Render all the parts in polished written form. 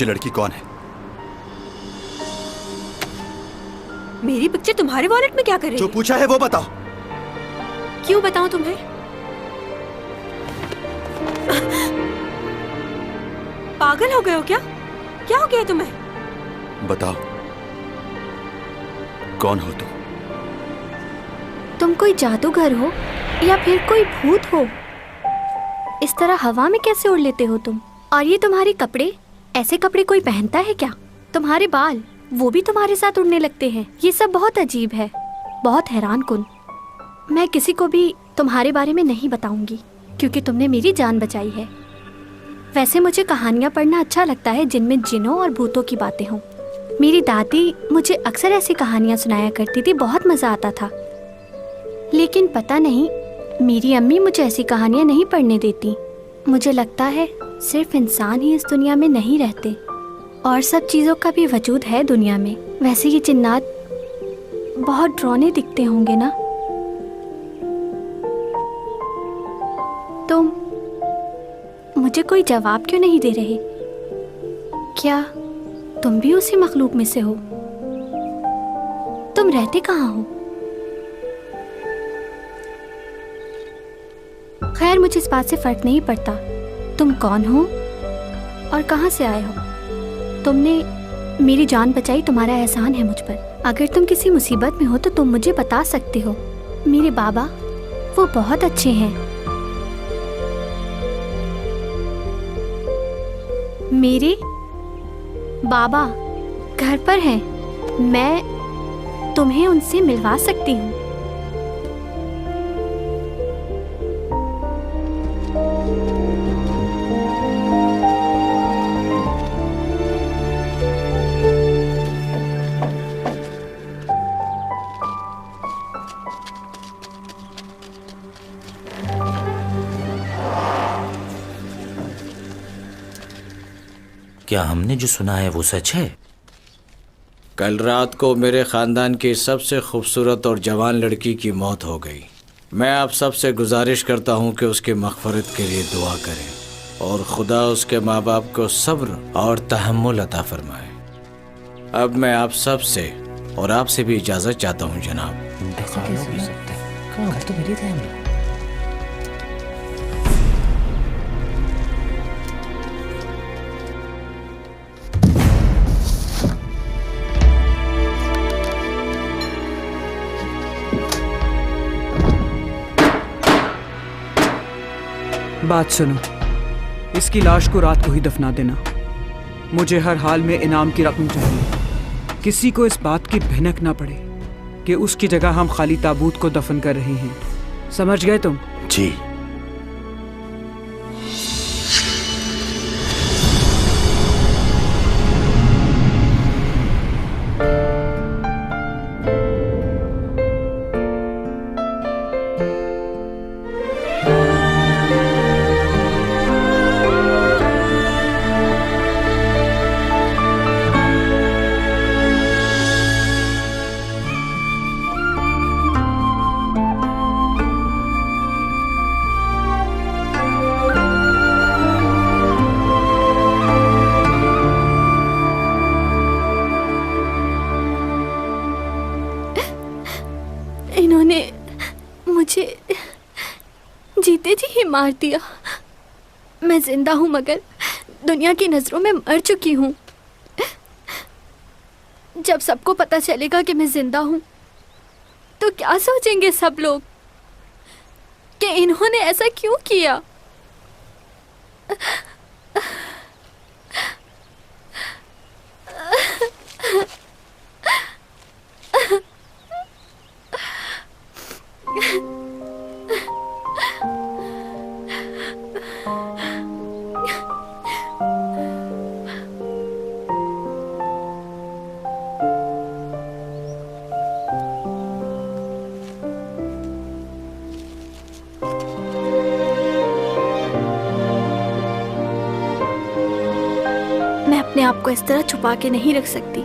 ये लड़की कौन है? मेरी पिक्चर तुम्हारे वॉलेट में क्या कर रही है? जो पूछा है वो बताओ। क्यों बताऊं तुम्हें? पागल हो गए हो क्या? क्या हो गया तुम्हें? बताओ, कौन हो तुम? तुम कोई जादूगर हो या फिर कोई भूत हो? इस तरह हवा में कैसे उड़ लेते हो तुम? और ये तुम्हारे कपड़े, ऐसे कपड़े कोई पहनता है क्या? तुम्हारे बाल, वो भी तुम्हारे साथ उड़ने लगते हैं। ये सब बहुत अजीब है, बहुत हैरान कुन। मैं किसी को भी तुम्हारे बारे में नहीं बताऊंगी क्योंकि तुमने मेरी जान बचाई है। वैसे मुझे कहानियाँ पढ़ना अच्छा लगता है जिनमें जिनों और भूतों की बातें हों। मेरी दादी मुझे अक्सर ऐसी कहानियाँ सुनाया करती थी, बहुत मज़ा आता था। लेकिन पता नहीं, मेरी अम्मी मुझे ऐसी कहानियाँ नहीं पढ़ने देती। मुझे लगता है सिर्फ इंसान ही इस दुनिया में नहीं रहते, और सब चीज़ों का भी वजूद है दुनिया में। वैसे ये जिन्नात बहुत डरावने दिखते होंगे ना? तुम मुझे कोई जवाब क्यों नहीं दे रहे? क्या तुम भी उसी मखलूक में से हो? तुम रहते कहाँ हो? खैर, मुझे इस बात से फर्क नहीं पड़ता तुम कौन हो और कहाँ से आए हो। तुमने मेरी जान बचाई, तुम्हारा एहसान है मुझ पर। अगर तुम किसी मुसीबत में हो तो तुम मुझे बता सकते हो। मेरे बाबा, वो बहुत अच्छे हैं। मेरे बाबा घर पर हैं। मैं तुम्हें उनसे मिलवा सकती हूँ। क्या हमने जो सुना है वो सच है? कल रात को मेरे ख़ानदान की सबसे खूबसूरत और जवान लड़की की मौत हो गई। मैं आप सबसे गुजारिश करता हूँ कि उसकी मग़फ़िरत के लिए दुआ करें और खुदा उसके माँ बाप को सब्र और तहम्मुल अता फरमाए। अब मैं आप सब से और आपसे भी इजाज़त चाहता हूँ जनाब। बात सुनो, इसकी लाश को रात को ही दफना देना। मुझे हर हाल में इनाम की रकम चाहिए। किसी को इस बात की भनक ना पड़े कि उसकी जगह हम खाली ताबूत को दफन कर रहे हैं। समझ गए तुम? जी। इन्होंने मुझे जीते जी ही मार दिया। मैं जिंदा हूँ मगर दुनिया की नज़रों में मर चुकी हूँ। जब सबको पता चलेगा कि मैं जिंदा हूँ तो क्या सोचेंगे सब लोग कि इन्होंने ऐसा क्यों किया? मैं अपने आप को इस तरह छुपा के नहीं रख सकती।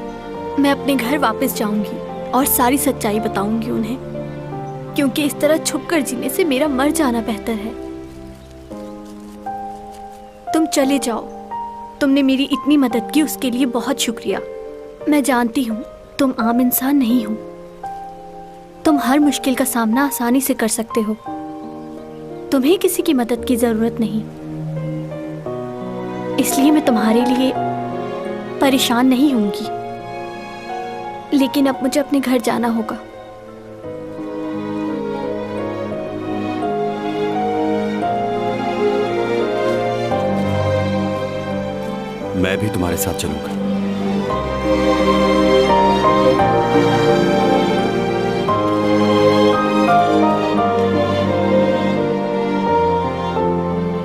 मैं अपने घर वापस जाऊंगी और सारी सच्चाई बताऊंगी उन्हें, क्योंकि इस तरह छुपकर जीने से मेरा मर जाना बेहतर है। तुम चले जाओ तुमने मेरी इतनी मदद की, उसके लिए बहुत शुक्रिया। मैं जानती हूँ तुम आम इंसान नहीं हो। तुम हर मुश्किल का सामना आसानी से कर सकते हो। तुम्हें किसी की मदद की जरूरत नहीं, इसलिए मैं तुम्हारे लिए परेशान नहीं होंगी। लेकिन अब मुझे अपने घर जाना होगा। मैं भी तुम्हारे साथ चलूंगा।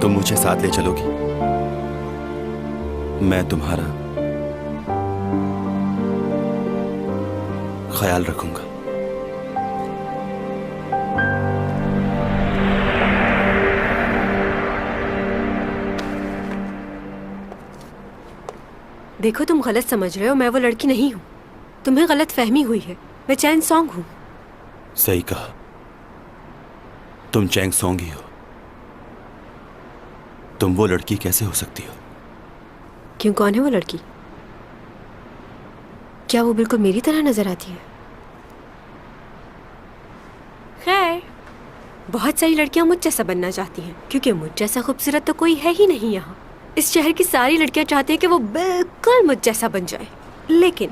तुम मुझे साथ ले चलोगी? मैं तुम्हारा ख्याल रखूंगा। देखो, तुम गलत समझ रहे हो। मैं वो लड़की नहीं हूँ। तुम्हें गलत फहमी हुई है। मैं चैन सॉन्ग हूँ। सही कहा, तुम चैंग सॉन्ग ही हो। तुम वो लड़की कैसे हो सकती हो? क्यों, कौन है वो लड़की? क्या वो बिल्कुल मेरी तरह नजर आती है? खैर, बहुत सारी लड़कियां मुझ जैसा बनना चाहती हैं, क्योंकि मुझ जैसा खूबसूरत तो कोई है ही नहीं यहाँ। इस शहर की सारी लड़कियां चाहती हैं कि वो बिल्कुल मुझ जैसा बन जाए, लेकिन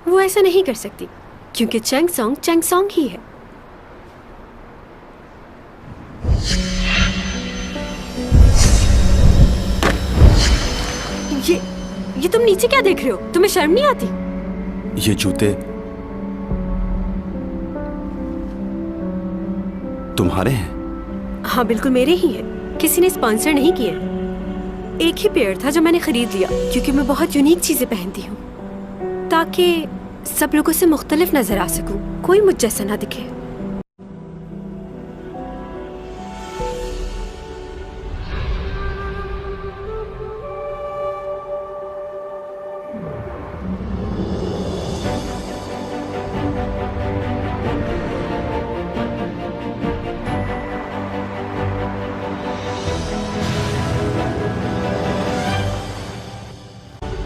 वो ऐसा नहीं कर सकती, क्योंकि चैंग सॉन्ग ही है। ये तुम नीचे क्या देख रहे हो? तुम्हें शर्म नहीं आती? ये जूते तुम्हारे हैं? हाँ, बिल्कुल मेरे ही हैं। किसी ने स्पॉन्सर नहीं किए। एक ही पेयर था जो मैंने खरीद लिया, क्योंकि मैं बहुत यूनिक चीजें पहनती हूँ, ताकि सब लोगों से मुख्तलिफ नजर आ सकूं, कोई मुझ जैसा ना दिखे।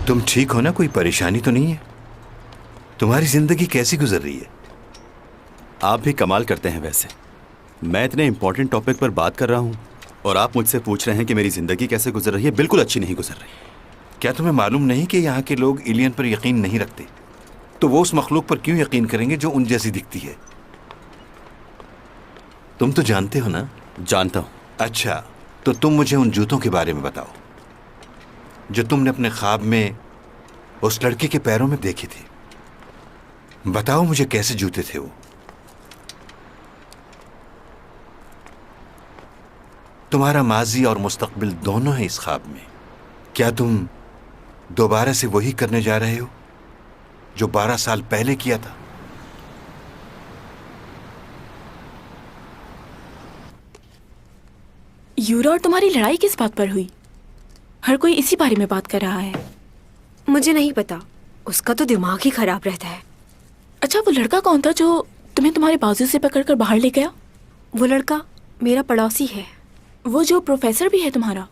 तुम ठीक हो ना? कोई परेशानी तो नहीं है? तुम्हारी जिंदगी कैसी गुजर रही है? आप भी कमाल करते हैं वैसे। मैं इतने इंपॉर्टेंट टॉपिक पर बात कर रहा हूँ और आप मुझसे पूछ रहे हैं कि मेरी जिंदगी कैसे गुजर रही है। बिल्कुल अच्छी नहीं गुजर रही। क्या तुम्हें मालूम नहीं कि यहाँ के लोग एलियन पर यकीन नहीं रखते? तो वो उस मखलूक पर क्यों यकीन करेंगे जो उन जैसी दिखती है? तुम तो जानते हो ना? जानता हूँ। अच्छा, तो तुम मुझे उन जूतों के बारे में बताओ जो तुमने अपने ख्वाब में उस लड़के के पैरों में देखे थे। बताओ मुझे, कैसे जूते थे वो? तुम्हारा माजी और मुस्तकबिल दोनों है इस ख्वाब में। क्या तुम दोबारा से वही करने जा रहे हो जो 12 साल पहले किया था? यूरा और तुम्हारी लड़ाई किस बात पर हुई? हर कोई इसी बारे में बात कर रहा है। मुझे नहीं पता, उसका तो दिमाग ही खराब रहता है। अच्छा, वो लड़का कौन था जो तुम्हें तुम्हारे बाजू से पकड़कर बाहर ले गया? वो लड़का मेरा पड़ोसी है। वो जो प्रोफेसर भी है तुम्हारा?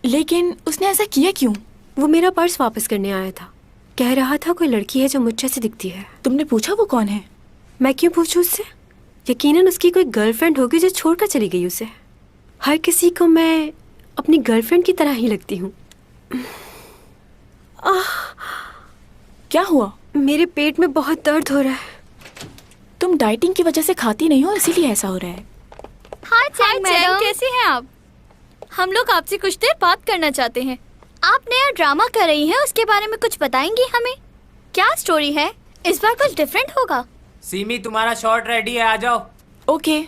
लेकिन उसने ऐसा किया क्यों? वो मेरा पर्स वापस करने आया था। कह रहा था कोई लड़की है जो मुझ जैसी दिखती है। तुमने पूछा वो कौन है? मैं क्यों पूछूं उससे? यकीनन उसकी कोई गर्लफ्रेंड होगी जो छोड़कर चली गई उसे। हर किसी को मैं अपनी गर्लफ्रेंड की तरह ही लगती हूँ। क्या हुआ? मेरे पेट में बहुत दर्द हो रहा है। तुम डाइटिंग की वजह से खाती नहीं हो, इसीलिए ऐसा हो रहा है। हाय मैडम, कैसी हैं आप? हम लोग आपसे कुछ देर बात करना चाहते हैं। आप नया ड्रामा कर रही हैं, उसके बारे में कुछ बताएंगी हमें? क्या स्टोरी है? इस बार कुछ डिफरेंट होगा। सीमी, तुम्हारा शॉट रेडी है, आ जाओ। ओके।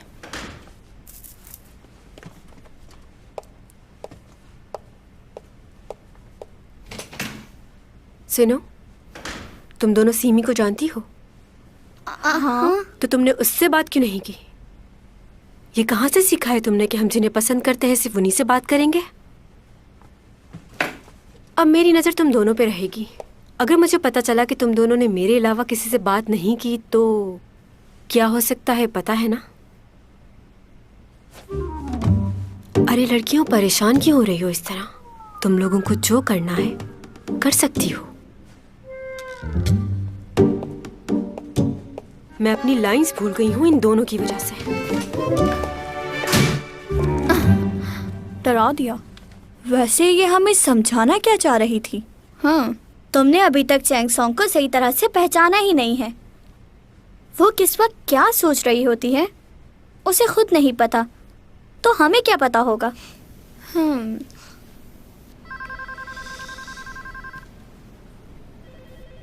सुनो, तुम दोनों सीमी को जानती हो? हाँ। तो तुमने उससे बात क्यों नहीं की? ये कहाँ से सीखा है तुमने कि हम जिन्हें पसंद करते हैं सिर्फ उन्हीं से बात करेंगे? अब मेरी नज़र तुम दोनों पे रहेगी। अगर मुझे पता चला कि तुम दोनों ने मेरे अलावा किसी से बात नहीं की तो क्या हो सकता है पता है ना? अरे लड़कियों, परेशान क्यों हो रही हो इस तरह? तुम लोगों को जो करना है कर सकती हो। मैं अपनी लाइंस भूल गई हूँ इन दोनों की वजह से। डरा दिया। वैसे ये हमें समझाना क्या चाह रही थी? तुमने अभी तक चैंग सॉन्ग को सही तरह से पहचाना ही नहीं है। वो किस वक्त क्या सोच रही होती है उसे खुद नहीं पता, तो हमें क्या पता होगा?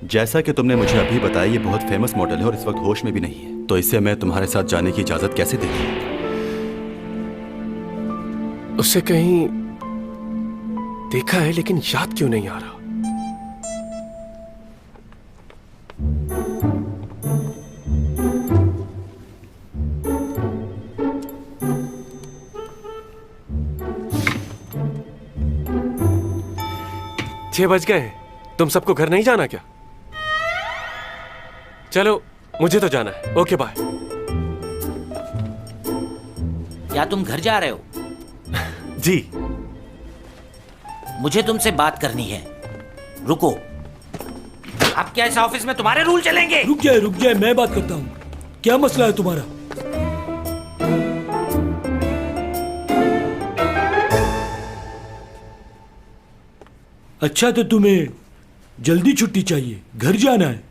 जैसा कि तुमने मुझे अभी बताया, ये बहुत फेमस मॉडल है और इस वक्त होश में भी नहीं है, तो इससे मैं तुम्हारे साथ जाने की इजाजत कैसे दे दूं? उसे कहीं देखा है लेकिन याद क्यों नहीं आ रहा। छह बज गए हैं, तुम सबको घर नहीं जाना क्या? चलो मुझे तो जाना है। Okay bye. क्या तुम घर जा रहे हो? जी। मुझे तुमसे बात करनी है, रुको। अब क्या इस ऑफिस में तुम्हारे रूल चलेंगे? रुक जाए, मैं बात करता हूँ। क्या मसला है तुम्हारा? अच्छा, तो तुम्हें जल्दी छुट्टी चाहिए, घर जाना है?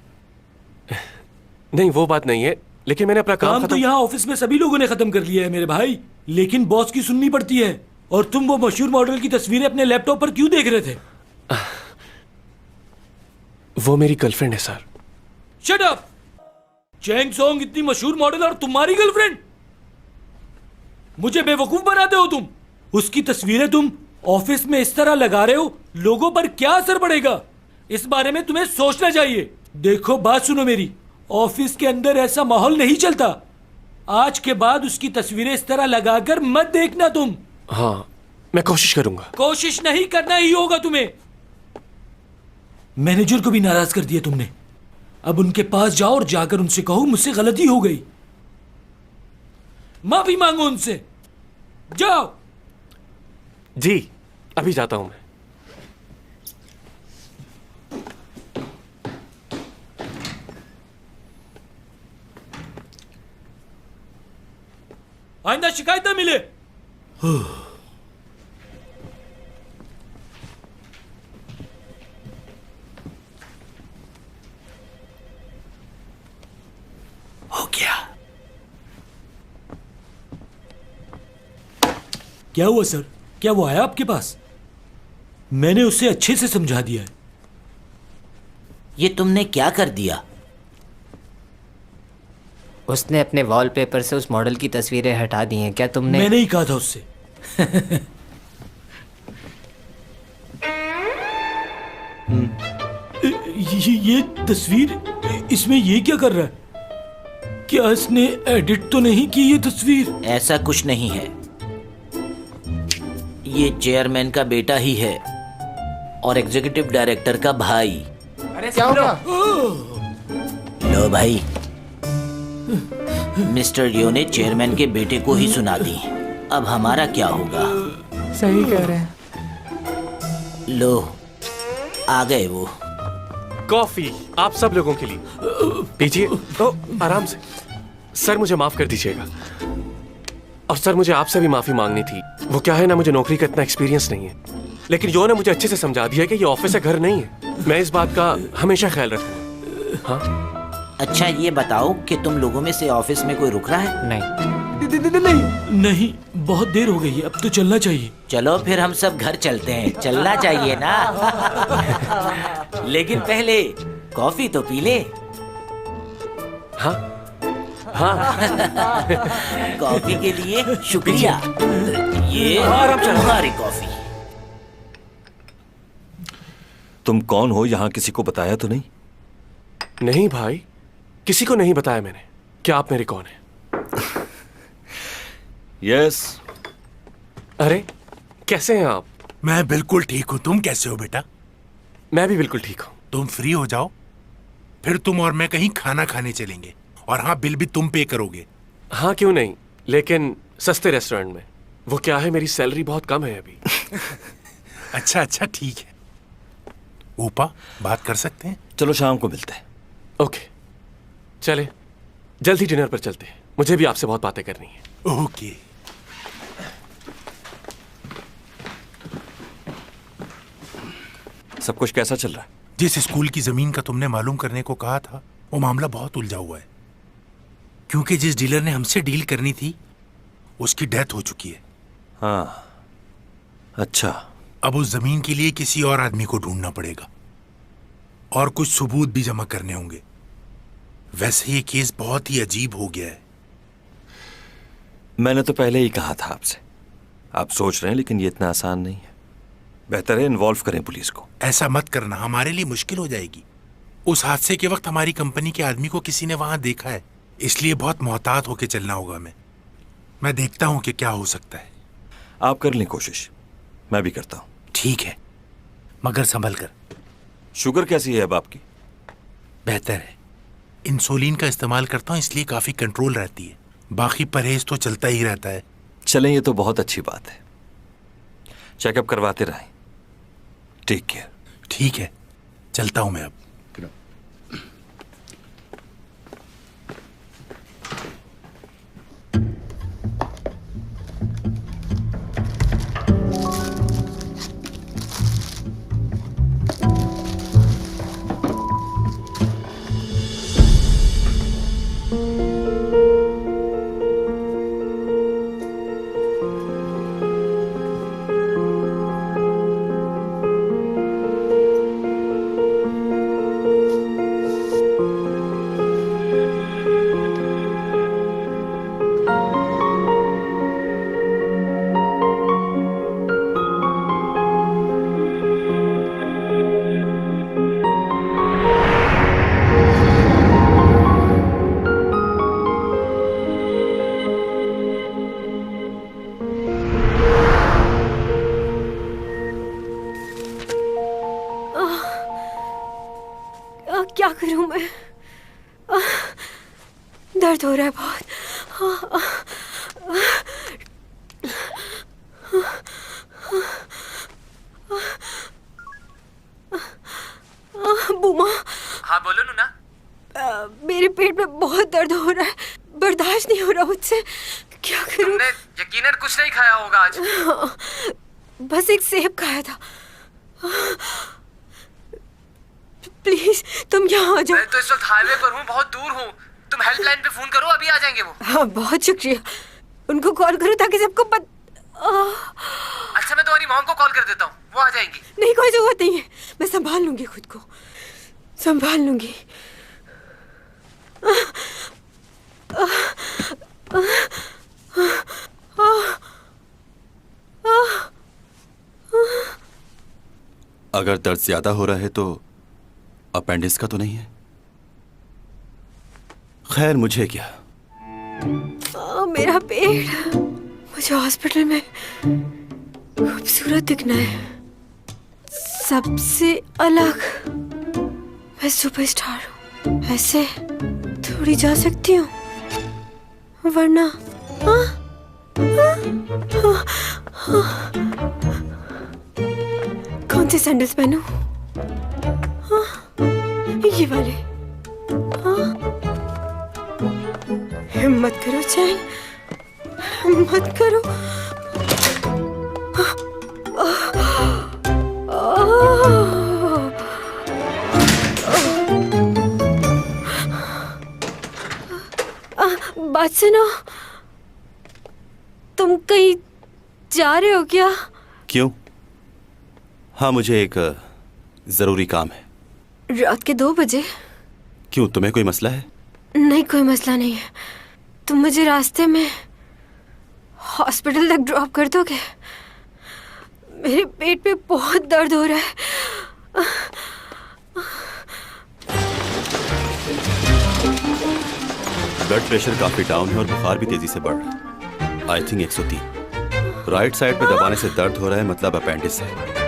नहीं, वो बात नहीं है, लेकिन मैंने अपना काम तो यहाँ ऑफिस में सभी लोगों ने खत्म कर लिया है मेरे भाई, लेकिन बॉस की सुननी पड़ती है। और तुम वो मशहूर मॉडल की तस्वीरें अपने लैपटॉप पर क्यों देख रहे थे? वो मेरी गर्लफ्रेंड है sir. Shut up! Chang Song इतनी मशहूर मॉडल और तुम्हारी गर्लफ्रेंड? मुझे बेवकूफ बनाते हो तुम। उसकी तस्वीरें तुम ऑफिस में इस तरह लगा रहे हो, लोगों पर क्या असर पड़ेगा, इस बारे में तुम्हें सोचना चाहिए। देखो, बात सुनो मेरी, ऑफिस के अंदर ऐसा माहौल नहीं चलता। आज के बाद उसकी तस्वीरें इस तरह लगाकर मत देखना तुम। हाँ, मैं कोशिश करूंगा। कोशिश नहीं करना ही होगा तुम्हें। मैनेजर को भी नाराज कर दिया तुमने। अब उनके पास जाओ और जाकर उनसे कहो मुझसे गलती हो गई, माफी मांगो उनसे। जाओ। जी, अभी जाता हूं मैं। आइंदा शिकायत ना मिले। हो गया। क्या हुआ सर? क्या वो आया आपके पास? मैंने उसे अच्छे से समझा दिया है। ये तुमने क्या कर दिया? उसने अपने वॉलपेपर से उस मॉडल की तस्वीरें हटा दी हैं। क्या तुमने? मैंने ही कहा था उससे। ये तस्वीर, इसमें ये क्या कर रहा है? क्या इसने एडिट तो नहीं की ये तस्वीर? ऐसा कुछ नहीं है, ये चेयरमैन का बेटा ही है और एग्जीक्यूटिव डायरेक्टर का भाई। अरे क्या होगा? लो भाई, मिस्टर लियो ने चेयरमैन के बेटे को ही सुना दी। अब हमारा क्या होगा? सही कह रहे हैं। लो, आ गए वो। कॉफी आप सब लोगों के लिए पीजिए। तो आराम से। सर मुझे माफ कर दीजिएगा। और सर मुझे आपसे भी माफी मांगनी थी। वो क्या है ना, मुझे नौकरी का इतना एक्सपीरियंस नहीं है, लेकिन यो ने मुझे अच्छे से समझा दिया कि ये ऑफिस है, घर नहीं है। मैं इस बात का हमेशा ख्याल रखूंगा। हाँ? अच्छा ये बताओ कि तुम लोगों में से ऑफिस में कोई रुक रहा है? नहीं, बहुत देर हो गई है, अब तो चलना चाहिए। चलो फिर हम सब घर चलते हैं। चलना चाहिए ना। लेकिन पहले कॉफी तो पी ले। हाँ हाँ। कॉफी के लिए शुक्रिया। ये तुम्हारी कॉफी। तुम कौन हो? यहाँ किसी को बताया तो नहीं? नहीं भाई, किसी को नहीं बताया मैंने। क्या आप मेरे कौन हैं? यस। अरे कैसे हैं आप? मैं बिल्कुल ठीक हूँ, तुम कैसे हो बेटा? मैं भी बिल्कुल ठीक हूँ। तुम फ्री हो जाओ, फिर तुम और मैं कहीं खाना खाने चलेंगे। और हाँ, बिल भी तुम पे करोगे। हाँ क्यों नहीं, लेकिन सस्ते रेस्टोरेंट में। वो क्या है, मेरी सैलरी बहुत कम है अभी। अच्छा अच्छा ठीक है। ऊपा बात कर सकते हैं? चलो शाम को मिलते हैं। ओके चले, जल्दी डिनर पर चलते हैं, मुझे भी आपसे बहुत बातें करनी है। ओके। सब कुछ कैसा चल रहा है? जिस स्कूल की जमीन का तुमने मालूम करने को कहा था वो मामला बहुत उलझा हुआ है, क्योंकि जिस डीलर ने हमसे डील करनी थी उसकी डेथ हो चुकी है। हाँ अच्छा। अब उस जमीन के लिए किसी और आदमी को ढूंढना पड़ेगा और कुछ सबूत भी जमा करने होंगे। वैसे ये केस बहुत ही अजीब हो गया है। मैंने तो पहले ही कहा था आपसे, आप सोच रहे हैं लेकिन ये इतना आसान नहीं है। बेहतर है इन्वॉल्व करें पुलिस को। ऐसा मत करना, हमारे लिए मुश्किल हो जाएगी। उस हादसे के वक्त हमारी कंपनी के आदमी को किसी ने वहां देखा है, इसलिए बहुत मोहतात होकर चलना होगा। मैं देखता हूं कि क्या हो सकता है। आप कर लें कोशिश, मैं भी करता हूं। ठीक है, मगर संभल कर। शुगर कैसी है अब आपकी? बेहतर है। इंसुलिन का इस्तेमाल करता हूं इसलिए काफी कंट्रोल रहती है, बाकी परहेज तो चलता ही रहता है। चलें, ये तो बहुत अच्छी बात है। चेकअप करवाते रहें। Take care. ठीक है, चलता हूं मैं अब। क्या करूं मैं? दर्द हो रहा है बहुत। बुमा। हाँ बोलो नूना। मेरे पेट में बहुत दर्द हो रहा है, बर्दाश्त नहीं हो रहा मुझसे। क्या करूं? तुमने यकीनन कुछ नहीं खाया होगा आज। बस एक सेब खाया था। प्लीज तुम यहाँ आ जाओ। मैं तो इस वक्त हाईवे पर हूँ, बहुत दूर हूँ। तुम हेल्पलाइन पे फोन करो, अभी आ जाएंगे वो। हाँ बहुत शुक्रिया। उनको कॉल करो ताकि सबको अच्छा मैं तुम्हारी मॉम को कॉल कर देता हूँ, वो आ जाएंगी। नहीं कोई जरूरत नहीं है, मैं संभाल लूंगी, खुद को संभाल लूंगी। अगर दर्द ज्यादा हो रहा है तो अपेंडिक्स का तो नहीं है? खैर मुझे क्या। मेरा पेट, मुझे हॉस्पिटल में खूबसूरत दिखना है, सबसे अलग। मैं सुपरस्टार हूँ, ऐसे थोड़ी जा सकती हूँ, वरना कौन से सैंडल्स पहनूं? ये वाले। हिम्मत करो चैन, हिम्मत करो। बात सुनो, तुम कहीं जा रहे हो क्या? क्यों? हाँ मुझे एक जरूरी काम है। रात के 2 बजे? क्यों, तुम्हें कोई मसला है? नहीं कोई मसला नहीं है। तुम मुझे रास्ते में हॉस्पिटल तक ड्रॉप कर दोगे? मेरे पेट में बहुत दर्द हो रहा है। ब्लड प्रेशर काफी डाउन है और बुखार भी तेजी से बढ़ रहा है। I think 103। राइट साइड पे दबाने से दर्द हो रहा है, मतलब अपेंडिस है।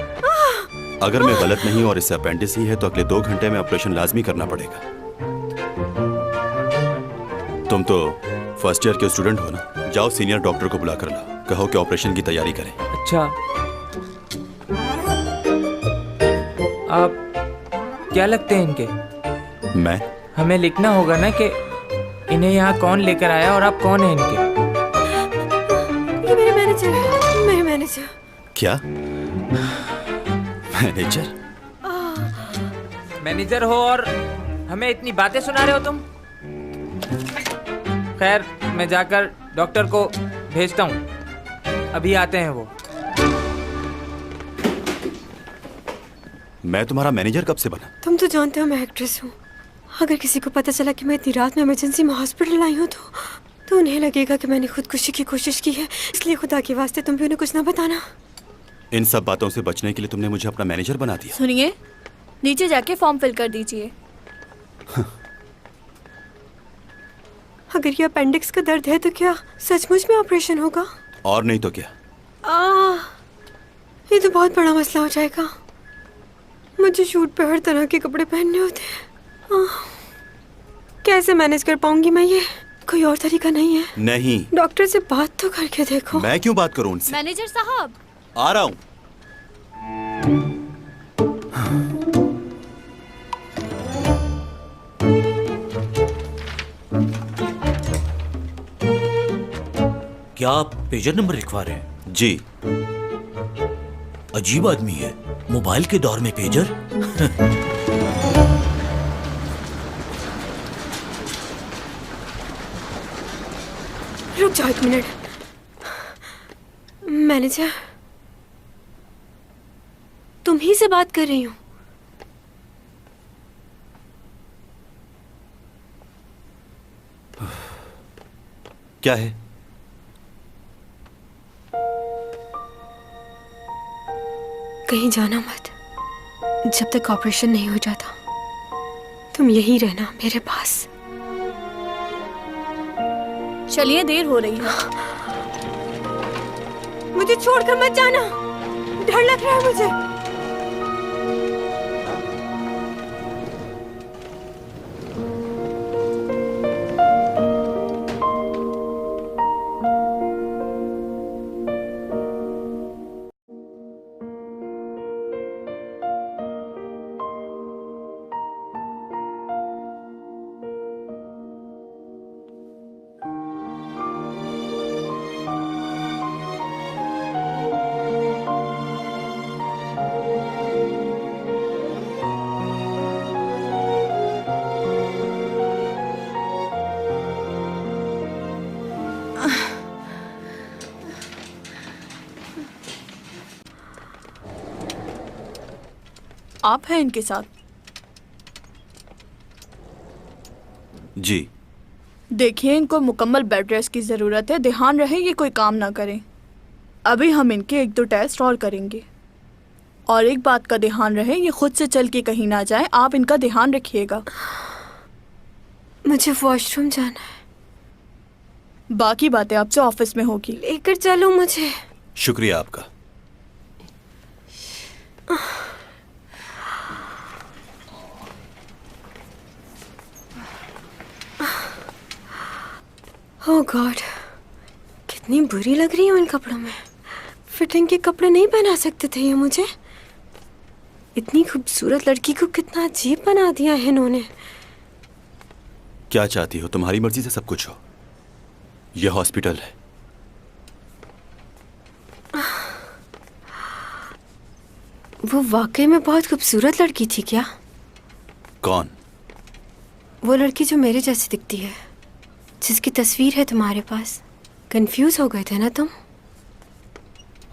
अगर मैं गलत नहीं हूं और इससे अपेंडिस ही है तो अगले 2 घंटे में ऑपरेशन लाजमी करना पड़ेगा। तुम तो फर्स्ट ईयर के स्टूडेंट हो ना, जाओ सीनियर डॉक्टर को बुला कर लाओ, कहो कि ऑपरेशन की तैयारी करें। अच्छा आप क्या लगते हैं इनके? मैं? हमें लिखना होगा ना कि इन्हें यहाँ कौन लेकर आया और आप कौन हैं इनके। ये मेरे मैनेजर है, मेरे मैनेजर। क्या? मैनेजर? मैनेजर हो और हमें इतनी बातें सुना रहे हो तुम? खैर, मैं जाकर डॉक्टर को भेजता हूँ, अभी आते हैं वो। मैं तुम्हारा मैनेजर कब से बना? तुम तो जानते हो मैं एक्ट्रेस हूँ। अगर किसी को पता चला कि मैं इतनी रात में इमरजेंसी में हॉस्पिटल आई हूँ तो उन्हें लगेगा कि मैंने खुदकुशी की कोशिश की है। इसलिए खुदा के वास्ते तुम भी उन्हें कुछ ना बताना। इन सब बातों से बचने के लिए तुमने मुझे अपना मैनेजर बना दिया। सुनिए, नीचे जाके फॉर्म फिल कर दीजिए। अगर ये अपेंडिक्स का दर्द है तो क्या सचमुच में ऑपरेशन होगा? और नहीं तो क्या। ये तो बहुत बड़ा मसला हो जाएगा। मुझे शूट पे हर तरह के कपड़े पहनने होते हैं। कैसे मैनेज कर पाऊंगी मैं ये? कोई और तरीका नहीं है? नहीं। डॉक्टर से बात तो करके देखो। मैं क्यों बात करूं उनसे? मैनेजर साहब, आ रहा हूं। क्या आप पेजर नंबर लिखवा रहे हैं? जी। अजीब आदमी है, मोबाइल के दौर में पेजर। रुक जाओ एक मिनट। मैनेजर, तुम ही से बात कर रही हूँ। क्या है? कहीं जाना मत जब तक ऑपरेशन नहीं हो जाता। तुम यहीं रहना मेरे पास। चलिए, देर हो रही है। मुझे छोड़कर मत जाना, डर लग रहा है मुझे। आप हैं इनके साथ? जी। देखिए, इनको मुकम्मल बेड रेस्ट की ज़रूरत है। ध्यान रहे ये कोई काम ना करें। अभी हम इनके 1-2 टेस्ट और करेंगे। और एक बात का ध्यान रहे, ये खुद से चल के कहीं ना जाए। आप इनका ध्यान रखिएगा। मुझे वॉशरूम जाना है। बाकी बातें आपसे ऑफिस में होगी। लेकर चलो मुझे। शुक्रिया आपका। ओह गॉड, कितनी बुरी लग रही हूँ इन कपड़ों में। फिटिंग के कपड़े नहीं पहना सकते थे ये मुझे। इतनी खूबसूरत लड़की को कितना अजीब बना दिया है इन्होंने। क्या चाहती हो? तुम्हारी मर्जी से सब कुछ हो। यह हॉस्पिटल है। वो वाकई में बहुत खूबसूरत लड़की थी क्या? कौन? वो लड़की जो मेरे जैसी दिखती है, जिसकी तस्वीर है तुम्हारे पास। कंफ्यूज हो गए थे ना तुम?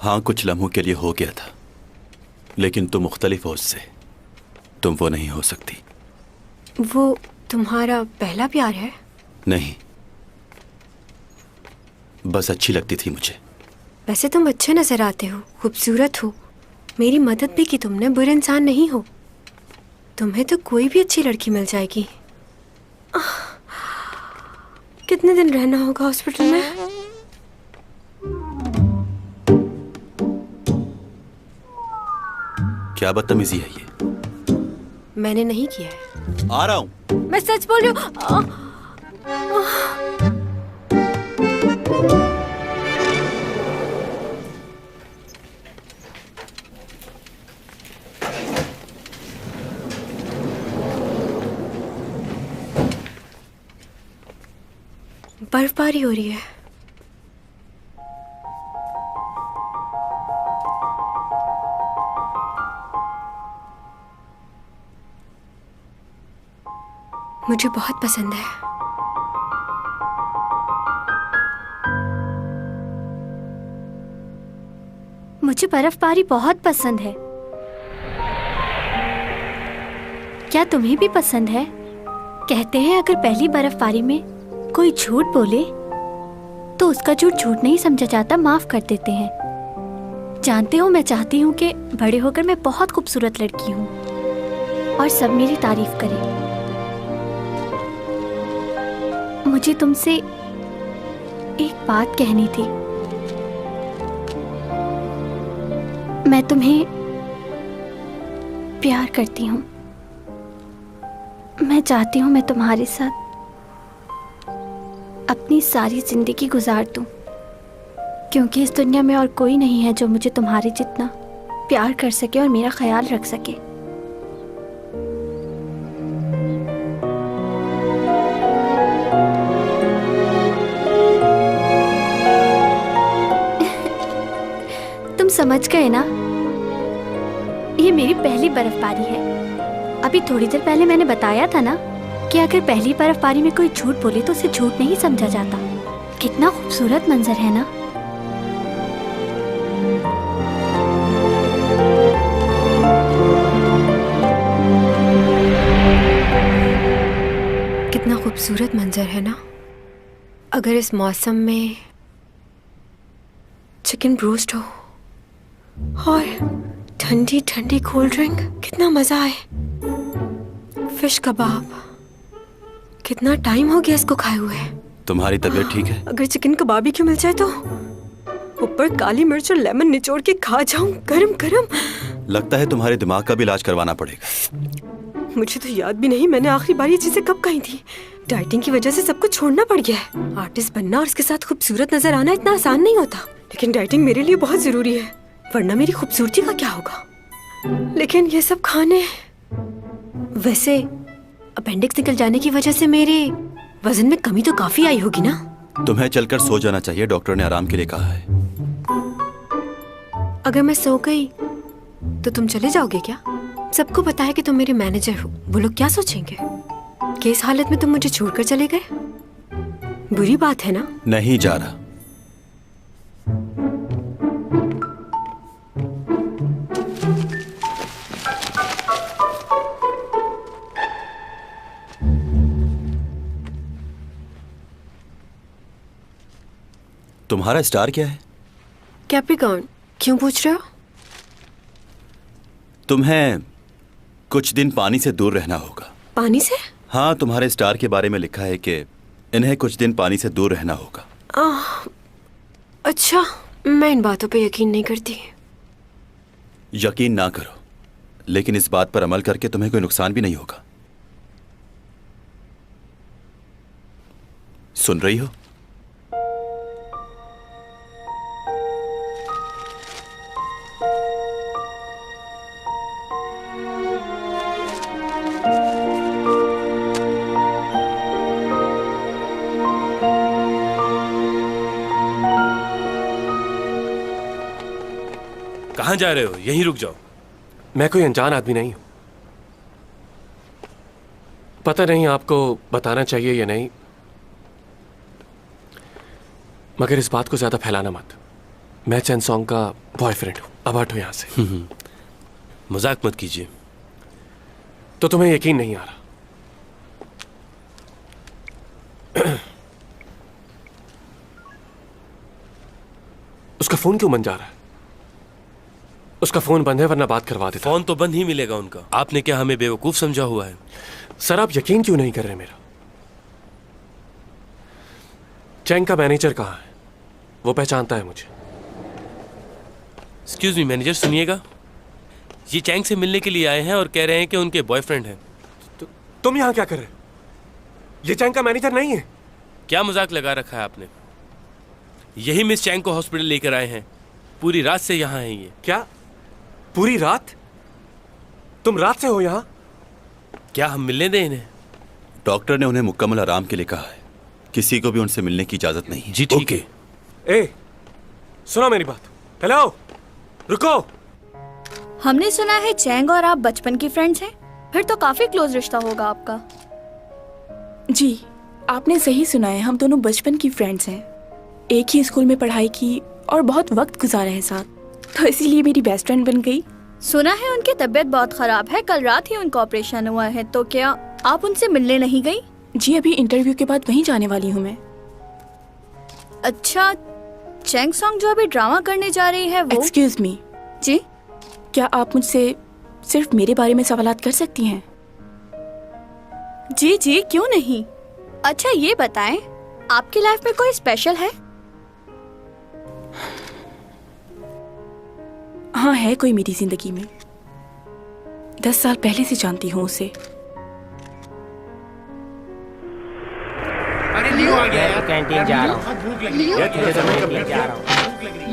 हाँ, कुछ लम्हों के लिए हो गया था, लेकिन तुम मुख्तलिफ हो उससे। तुम वो नहीं हो सकती। वो तुम्हारा पहला प्यार है? नहीं, बस अच्छी लगती थी मुझे। वैसे तुम अच्छे नजर आते हो, खूबसूरत हो। मेरी मदद भी की तुमने, बुरे इंसान नहीं हो। तुम्हें तो कोई भी अच्छी लड़की मिल जाएगी। कितने दिन रहना होगा हॉस्पिटल में? क्या बदतमीजी है ये? मैंने नहीं किया है। आ रहा हूं। मैं सच बोल रही हूँ। बर्फबारी हो रही है। मुझे बहुत पसंद है। मुझे बर्फबारी बहुत पसंद है। क्या तुम्हें भी पसंद है? कहते हैं अगर पहली बर्फबारी में कोई झूठ बोले तो उसका झूठ झूठ नहीं समझा जाता, माफ कर देते हैं। जानते हो, मैं चाहती हूँ कि बड़े होकर मैं बहुत खूबसूरत लड़की हूँ और सब मेरी तारीफ करें। मुझे तुमसे एक बात कहनी थी। मैं तुम्हें प्यार करती हूँ। मैं चाहती हूँ मैं तुम्हारे साथ अपनी सारी जिंदगी गुजार दूँ, क्योंकि इस दुनिया में और कोई नहीं है जो मुझे तुम्हारे जितना प्यार कर सके और मेरा ख्याल रख सके। तुम समझ गए ना? ये मेरी पहली बर्फबारी है। अभी थोड़ी देर पहले मैंने बताया था ना कि अगर पहली बर्फबारी में कोई झूठ बोले तो उसे झूठ नहीं समझा जाता। कितना खूबसूरत मंजर है ना? कितना खूबसूरत मंजर है ना? अगर इस मौसम में चिकन ब्रोस्ट हो और ठंडी ठंडी कोल्ड ड्रिंक, कितना मजा आए। फिश कबाब, कितना टाइम हो गया इसको खाए हुए। तुम्हारी तबीयत ठीक है? अगर चिकन कबाब ही क्यों मिल जाए तो ऊपर काली मिर्च और लेमन निचोड़ के खा जाऊं गरम गरम। लगता है तुम्हारे दिमाग का भी इलाज करवाना पड़ेगा। मुझे तो याद भी नहीं मैंने आखिरी बार ये चीजें कब कही थी। डाइटिंग की वजह से सब कुछ छोड़ना पड़ गया है। आर्टिस्ट बनना और इसके साथ खूबसूरत नजर आना इतना आसान नहीं होता, लेकिन डाइटिंग मेरे लिए बहुत जरूरी है, वरना मेरी खूबसूरती का क्या होगा। लेकिन ये सब खाने, वैसे अपेंडिक्स निकल जाने की वजह से मेरे वजन में कमी तो काफी आई होगी ना? तुम्हें चलकर सो जाना चाहिए, डॉक्टर ने आराम के लिए कहा है। अगर मैं सो गई तो तुम चले जाओगे क्या? सबको पता है कि तुम मेरे मैनेजर हो, वो लोग क्या सोचेंगे कि इस हालत में तुम मुझे छोड़कर चले गए? बुरी बात है ना? नहीं जा रहा। तुम्हारा स्टार क्या है? कैप्रिकॉर्न। क्यों पूछ रहे हो? तुम्हें कुछ दिन पानी से दूर रहना होगा। पानी से? हाँ, तुम्हारे स्टार के बारे में लिखा है कि इन्हें कुछ दिन पानी से दूर रहना होगा। अच्छा, मैं इन बातों पे यकीन नहीं करती। यकीन ना करो, लेकिन इस बात पर अमल करके तुम्हें कोई नुकसान भी नहीं होगा। सुन रही हो? कहाँ जा रहे हो? यहीं रुक जाओ। मैं कोई अनजान आदमी नहीं हूं। पता नहीं आपको बताना चाहिए या नहीं, मगर इस बात को ज्यादा फैलाना मत। मैं चैन सॉन्ग का बॉयफ्रेंड हूं। अब हटो यहां से। मजाक मत कीजिए। तो तुम्हें यकीन नहीं आ रहा? उसका फोन क्यों बंद जा रहा है? उसका फोन बंद है, वरना बात करवा देता। फोन तो बंद ही मिलेगा उनका। आपने क्या हमें बेवकूफ समझा हुआ है? सर, आप यकीन क्यों नहीं कर रहे मेरा? चैंग का मैनेजर कहाँ है? वो पहचानता है मुझे। एक्सक्यूज मी मैनेजर, सुनिएगा। ये चैंग से मिलने के लिए आए हैं और कह रहे हैं कि उनके बॉयफ्रेंड हैं। तुम यहाँ क्या कर रहे हो? ये चैंग का मैनेजर नहीं है। क्या मजाक लगा रखा है आपने? यही मिस चैंग को हॉस्पिटल लेकर आए हैं। पूरी रात से यहाँ हैं ये। क्या पूरी रात? तुम रात से हो यहाँ? क्या हम मिलने दें इन्हें? डॉक्टर ने उन्हें मुकम्मल आराम के लिए कहा है। किसी को भी उनसे मिलने की इजाजत नहीं। जी ठीक है। ए, सुनो मेरी बात। हेलो, रुको। हमने सुना है चैंग और आप बचपन के फ्रेंड्स हैं। फिर तो काफी क्लोज रिश्ता होगा आपका। जी, आपने सही सुना है, हम दोनों बचपन की फ्रेंड्स हैं। एक ही स्कूल में पढ़ाई की और बहुत वक्त गुजारा है साथ, तो इसीलिए मेरी बेस्ट फ्रेंड बन गई। सुना है उनकी तबीयत बहुत खराब है, कल रात ही उनका ऑपरेशन हुआ है, तो क्या आप उनसे मिलने नहीं गई? जी, अभी इंटरव्यू के बाद वहीं जाने वाली हूँ मैं। अच्छा, चैंग सॉन्ग जो अभी ड्रामा करने जा रही है वो? Excuse me. जी, क्या आप मुझसे सिर्फ मेरे बारे में सवालात कर सकती हैं? जी जी, क्यों नहीं। अच्छा ये बताएं, आपकी लाइफ में कोई स्पेशल है? हाँ, है कोई मेरी जिंदगी में। 10 साल पहले से जानती हूँ उसे। अरे लियो आ गया यार, कैंटीन जा रहा हूँ। भूख लगी है। तुझे असाइनमेंट जा रहा हूँ।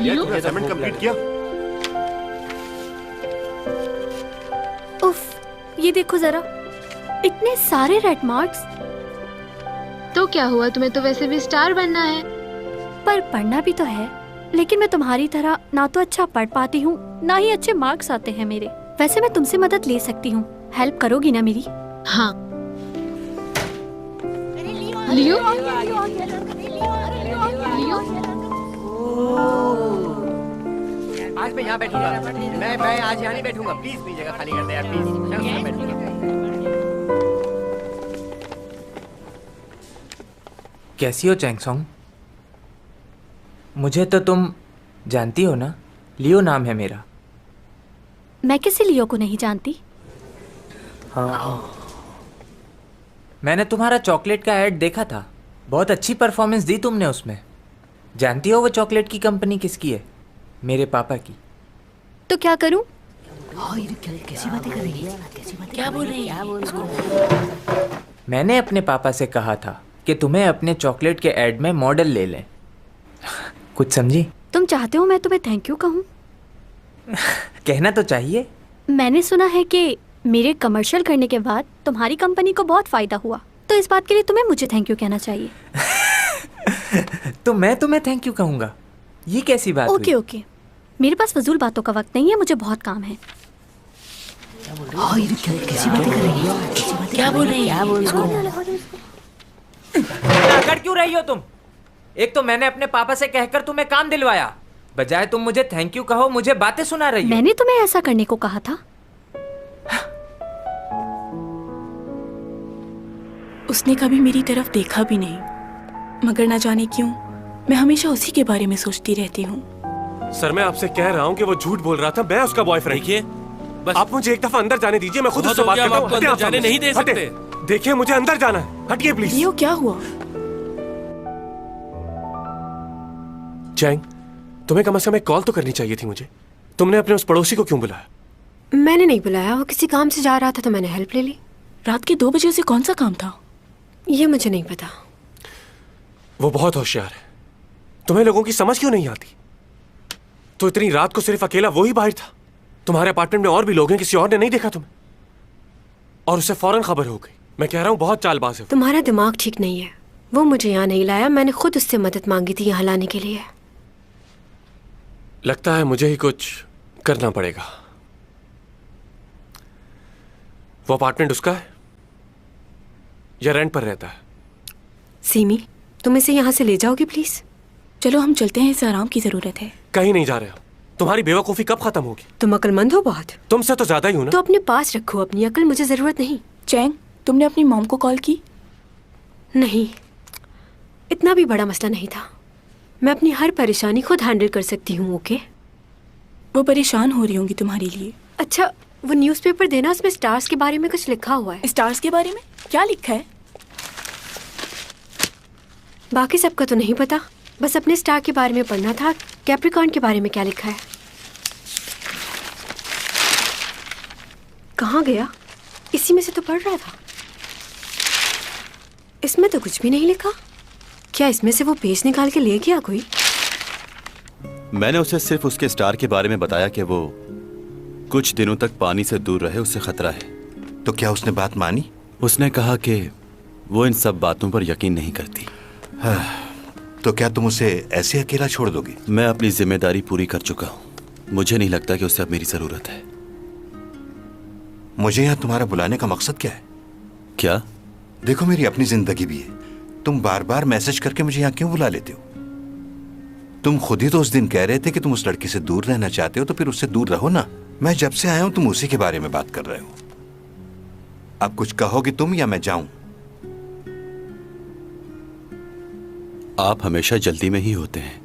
लियो, तुमने असाइनमेंट कंप्लीट किया? उफ, ये देखो जरा, इतने सारे रेड मार्क्स। तो क्या हुआ, तुम्हें तो वैसे भी स्टार बनना है। पर पढ़ना भी तो है, लेकिन मैं तुम्हारी तरह ना तो अच्छा पढ़ पाती हूँ, ना ही अच्छे मार्क्स आते हैं मेरे। वैसे मैं तुमसे मदद ले सकती हूँ, हेल्प करोगी ना मेरी? हाँ। लियो, आज मैं यहाँ बैठूंगा। मैं आज यहाँ नहीं बैठूंगा। प्लीज मेरी जगह खाली कर दे यार, प्लीज। कैसी हो चैंगसोंग? मुझे तो तुम जानती हो ना, लियो नाम है मेरा। मैं किसी लियो को नहीं जानती। हाँ, मैंने तुम्हारा चॉकलेट का ऐड देखा था, बहुत अच्छी परफॉर्मेंस दी तुमने उसमें। जानती हो वो चॉकलेट की कंपनी किसकी है? मेरे पापा की। तो क्या करूं? कैसी बातें कर रही है? क्या बोल रही है? मैंने अपने पापा से कहा था कि तुम्हें अपने चॉकलेट के ऐड में मॉडल ले लें। कुछ समझी? तुम चाहते हो मैं तुम्हें थैंक यू कहूं? कहना तो चाहिए। मैंने सुना है कि मेरे कमर्शियल करने के बाद तुम्हारी कंपनी को बहुत फायदा हुआ, तो इस बात के लिए तुम्हें मुझे थैंक यू कहना चाहिए। तो मैं तुम्हें थैंक यू कहूंगा? ये कैसी बात ओके ओके, मेरे पास फजूल बातों का वक्त नहीं है, मुझे बहुत काम है। कैसी बातें कर रही है? क्या बोल रही है? अकड़ क्यों रही हो तुम? एक तो मैंने अपने पापा से कहकर तुम्हें काम दिलवाया, बजाय तुम मुझे थैंक यू कहो मुझे बातें सुना रही हो। मैंने तुम्हें ऐसा करने को कहा था? उसने कभी मेरी तरफ देखा भी नहीं, मगर ना जाने क्यों मैं हमेशा उसी के बारे में सोचती रहती हूँ। सर मैं आपसे कह रहा हूँ कि वो झूठ बोल रहा था, मैं उसका बॉयफ्रेंड। देखिए, बस आप मुझे एक दफा अंदर जाने दीजिए, मैं खुद उससे बात करता हूँ। अंदर जाने नहीं दे सकते। देखिए मुझे अंदर जाना है, हटिए प्लीज। लियो, क्या हुआ? चैंग, तुम्हें कम से कम एक कॉल तो करनी चाहिए थी मुझे। तुमने अपने उस पड़ोसी को क्यों बुलाया? मैंने नहीं बुलाया, वो किसी काम से जा रहा था तो मैंने हेल्प ले ली। रात के 2 बजे से कौन सा काम था? ये मुझे नहीं पता। वो बहुत होशियार है, तुम्हें लोगों की समझ क्यों नहीं आती? तो इतनी रात को सिर्फ अकेला वो ही बाहर था? तुम्हारे अपार्टमेंट में और भी लोग हैं, किसी और ने नहीं देखा तुम्हें? और उसे फौरन खबर हो गई। मैं कह रहा हूँ बहुत चालबाज है। तुम्हारा दिमाग ठीक नहीं है, वो मुझे यहाँ नहीं लाया, मैंने खुद उससे मदद मांगी थी यहाँ लाने के लिए। लगता है मुझे ही कुछ करना पड़ेगा। वो अपार्टमेंट उसका है या रेंट पर रहता है? सीमी, तुम इसे यहाँ से ले जाओगे प्लीज? चलो हम चलते हैं, इसे आराम की जरूरत है। कहीं नहीं जा रहे हो। तुम्हारी बेवकूफी कब खत्म होगी? तुम अक्लमंद हो बहुत। तुमसे तो ज्यादा ही हूं ना। तो अपने पास रखो अपनी अकल, मुझे जरूरत नहीं। चैंग, तुमने अपनी मॉम को कॉल की? नहीं, इतना भी बड़ा मसला नहीं था। मैं अपनी हर परेशानी खुद हैंडल कर सकती हूँ। ओके? वो परेशान हो रही होंगी तुम्हारे लिए। अच्छा, वो न्यूज़पेपर देना, उसमें स्टार्स के बारे में कुछ लिखा हुआ है। स्टार्स के बारे में क्या लिखा है? बाकी सबका तो नहीं पता, बस अपने स्टार के बारे में पढ़ना था। कैप्रिकॉर्न के बारे में क्या लिखा है? कहाँ गया? इसी में से तो पढ़ रहा था। इसमें तो कुछ भी नहीं लिखा। क्या इसमें से वो पेज निकाल के ले गया कोई? मैंने उसे सिर्फ उसके स्टार के बारे में बताया कि वो कुछ दिनों तक पानी से दूर रहे, उससे खतरा है। तो क्या उसने बात मानी? उसने कहा कि वो इन सब बातों पर यकीन नहीं करती। तो क्या तुम उसे ऐसे अकेला छोड़ दोगे? मैं अपनी जिम्मेदारी पूरी कर चुका हूं। मुझे नहीं लगता कि उसे अब मेरी जरूरत है। मुझे यहाँ तुम्हारा बुलाने का मकसद क्या है? क्या? देखो, मेरी अपनी जिंदगी भी है। तुम बार बार मैसेज करके मुझे यहाँ क्यों बुला लेते हो? तुम खुद ही तो उस दिन कह रहे थे कि तुम उस लड़की से दूर रहना चाहते हो, तो फिर उससे दूर रहो ना। मैं जब से आया हूं तुम उसी के बारे में बात कर रहे हो। अब कुछ कहोगे तुम या मैं जाऊं? आप हमेशा जल्दी में ही होते हैं।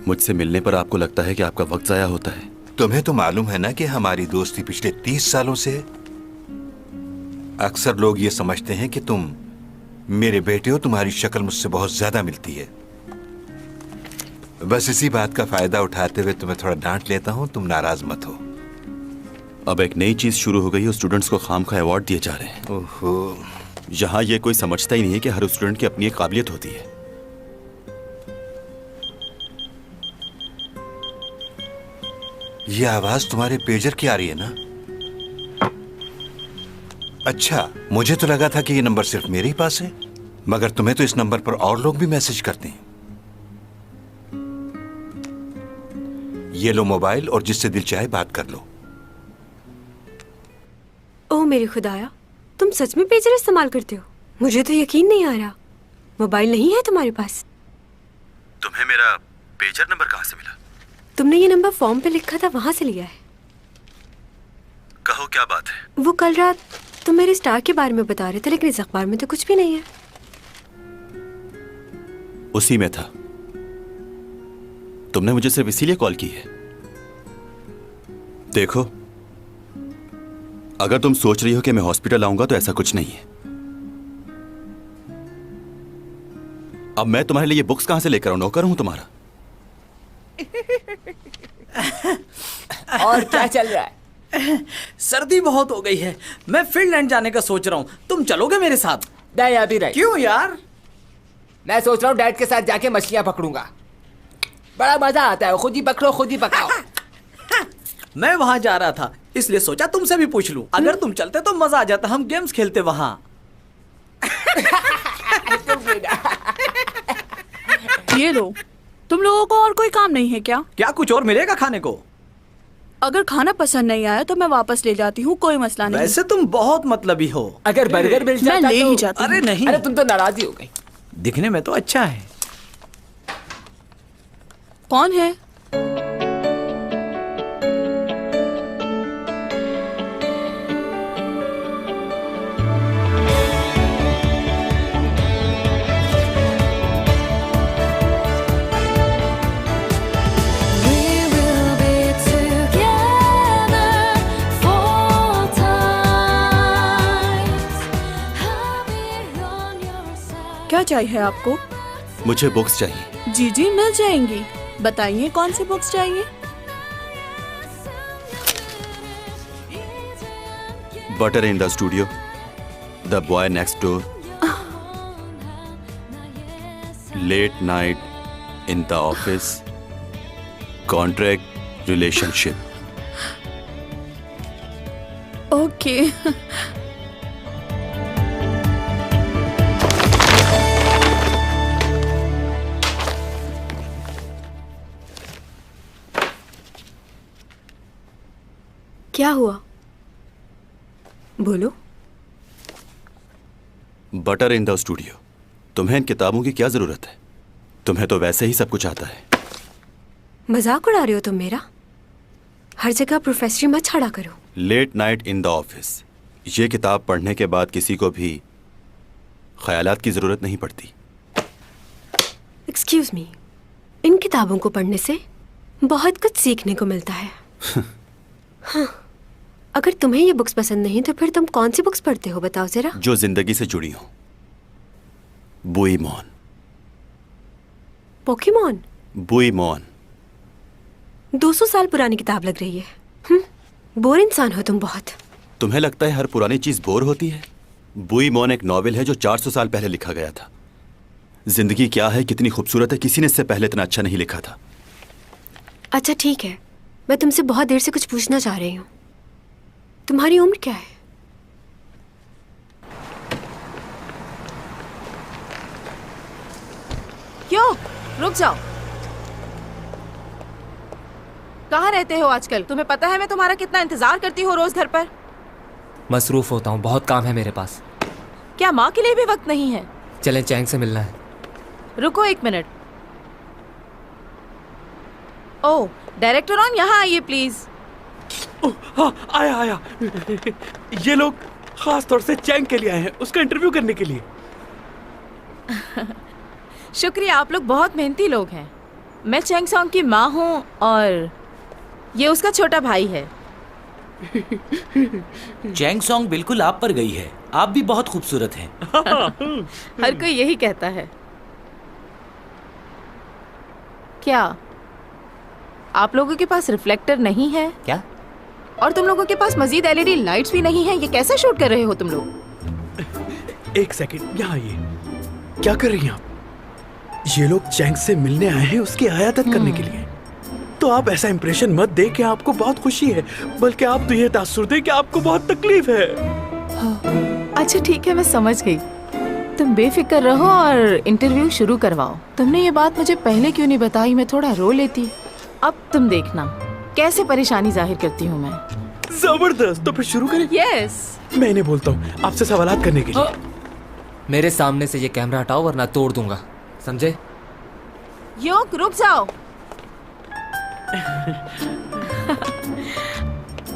मुझसे मिलने पर आपको लगता है कि आपका वक्त जाया होता है। तुम्हें तो मालूम है ना कि हमारी दोस्ती पिछले 30 सालों से। अक्सर लोग ये समझते हैं कि तुम मेरे बेटे हो, तुम्हारी शक्ल मुझसे बहुत ज्यादा मिलती है। बस इसी बात का फायदा उठाते हुए तुम्हें थोड़ा डांट लेता हूं, तुम नाराज मत हो। अब एक नई चीज शुरू हो गई है, स्टूडेंट्स को खामखा अवार्ड दिए जा रहे हैं। ओहो, यहाँ ये कोई समझता ही नहीं है कि हर स्टूडेंट की अपनी एक काबिलियत होती है। ये आवाज तुम्हारे पेजर की आ रही है ना? अच्छा, मुझे तो लगा था कि ये नंबर सिर्फ मेरे ही पास है, मगर तुम्हें तो इस नंबर पर और लोग भी मैसेज करते हैं। ये लो मोबाइल और जिससे दिल चाहे बात कर लो। ओह मेरे खुदाया, तुम सच में पेजर इस्तेमाल करते हो? मुझे तो यकीन नहीं आ रहा। मोबाइल नहीं है तुम्हारे पास? तुम्हें मेरा पेजर नंबर कहाँ से मिला? तुमने ये नंबर फॉर्म पे लिखा था, वहां से लिया है। कहो क्या बात है? वो कल रात तुम मेरे स्टार के बारे में बता रहे थे, लेकिन इस अखबार में तो कुछ भी नहीं है। उसी में था। तुमने मुझे सिर्फ इसीलिए कॉल की है? देखो, अगर तुम सोच रही हो कि मैं हॉस्पिटल आऊंगा तो ऐसा कुछ नहीं है। अब मैं तुम्हारे लिए बुक्स कहां से लेकर आऊं? नौकर हूं तुम्हारा? और क्या चल रहा है? सर्दी बहुत हो गई है, मैं फिनलैंड जाने का सोच रहा हूँ। तुम चलोगे मेरे साथ? नहीं अभी नहीं। क्यों यार? मैं सोच रहा हूँ डैड के साथ जाके मछलियाँ पकड़ूंगा। बड़ा मजा आता है, खुद ही पकड़ो खुद ही पकाओ। मैं वहां जा रहा था, इसलिए सोचा तुमसे भी पूछ लूं। अगर तुम चलते तो मजा आ जाता, हम गेम्स खेलते वहां। ये लो, तुम लोगों को और कोई काम नहीं है क्या? क्या कुछ और मिलेगा खाने को? अगर खाना पसंद नहीं आया तो मैं वापस ले जाती हूँ, कोई मसला नहीं। वैसे तुम बहुत मतलबी हो। अगर बर्गर मिल जाता मैं ले तो... ही जाती अरे हूँ। नहीं, अरे तुम तो नाराज ही हो गई। दिखने में तो अच्छा है। कौन है? क्या चाहिए आपको? मुझे बुक्स चाहिए। जी जी मिल जाएंगी। बताइए कौन सी बुक्स चाहिए? Butter in the studio, the boy next door, late night in the office, contract relationship. Okay. क्या हुआ? बोलो। Butter in the studio. तुम्हें इन किताबों की क्या जरूरत है? तुम्हें तो वैसे ही सब कुछ आता है। मजाक उड़ा रहे हो तुम मेरा? हर जगह प्रोफेसरी मत छाड़ा करो। Late night in the office, ये किताब पढ़ने के बाद किसी को भी ख्यालात की जरूरत नहीं पड़ती। एक्सक्यूज मी, इन किताबों को पढ़ने से बहुत कुछ सीखने को मिलता है। हाँ, अगर तुम्हें ये बुक्स पसंद नहीं तो फिर तुम कौन सी बुक्स पढ़ते हो, बताओ जरा। जो जिंदगी से जुड़ी हो। बुईमॉन। पोकेमॉन? बुईमॉन। 200 साल पुरानी किताब लग रही है। बोर इंसान हो तुम बहुत। तुम्हें लगता है हर पुरानी चीज बोर होती है? बुईमॉन एक नॉवेल है जो 400 साल पहले लिखा गया था। जिंदगी क्या है, कितनी खूबसूरत है, किसी ने इससे पहले इतना अच्छा नहीं लिखा था। अच्छा ठीक है, मैं तुमसे बहुत देर से कुछ पूछना चाह रही हूँ। तुम्हारी उम्र क्या है? क्यों? रुक जाओ। कहाँ रहते हो आजकल? तुम्हें पता है मैं तुम्हारा कितना इंतजार करती हूँ रोज घर पर। मसरूफ होता हूँ, बहुत काम है मेरे पास। क्या माँ के लिए भी वक्त नहीं है? चलें, चैंग से मिलना है। रुको 1 मिनट। ओह, डायरेक्टर ऑन, यहाँ आइए प्लीज। हाँ, आया आया। ये लोग खास तौर से चैंग के लिए आए हैं, उसका इंटरव्यू करने के लिए। शुक्रिया, आप लोग बहुत मेहनती लोग हैं। मैं चैंग सॉन्ग की माँ हूँ और ये उसका छोटा भाई है। चैंग सॉन्ग बिल्कुल आप पर गई है। आप भी बहुत खूबसूरत हैं। हर कोई यही कहता है। क्या आप लोगों के पास रिफ्लेक्टर नहीं है क्या? और तुम लोगों के पास मजीद एलईडी लाइट्स भी नहीं है? ये कैसे शूट कर रहे हो तुम लोग? 1 सेकंड, यहाँ आइए। क्या कर रही हैं आप? ये लोग चैंग से मिलने आए हैं उसकी आयादत करने के लिए। तो आप ऐसा इंप्रेशन मत दे कि आपको बहुत खुशी है, बल्कि आप तो ये तासुर दे कि आपको बहुत तकलीफ है। अच्छा ठीक है, मैं समझ गई। तुम बेफिक्र रहो और इंटरव्यू शुरू करवाओ। तुमने ये बात मुझे पहले क्यों नहीं बताई? मैं थोड़ा रो लेती। अब तुम देखना कैसे परेशानी जाहिर करती हूँ मैं। जबरदस्त, तो फिर शुरू करें? यस। मैं इन्हें बोलता हूँ आपसे सवालात करने के लिए। मेरे सामने से ये कैमरा हटाओ वरना तोड़ दूंगा, समझे? योग, रुक जाओ।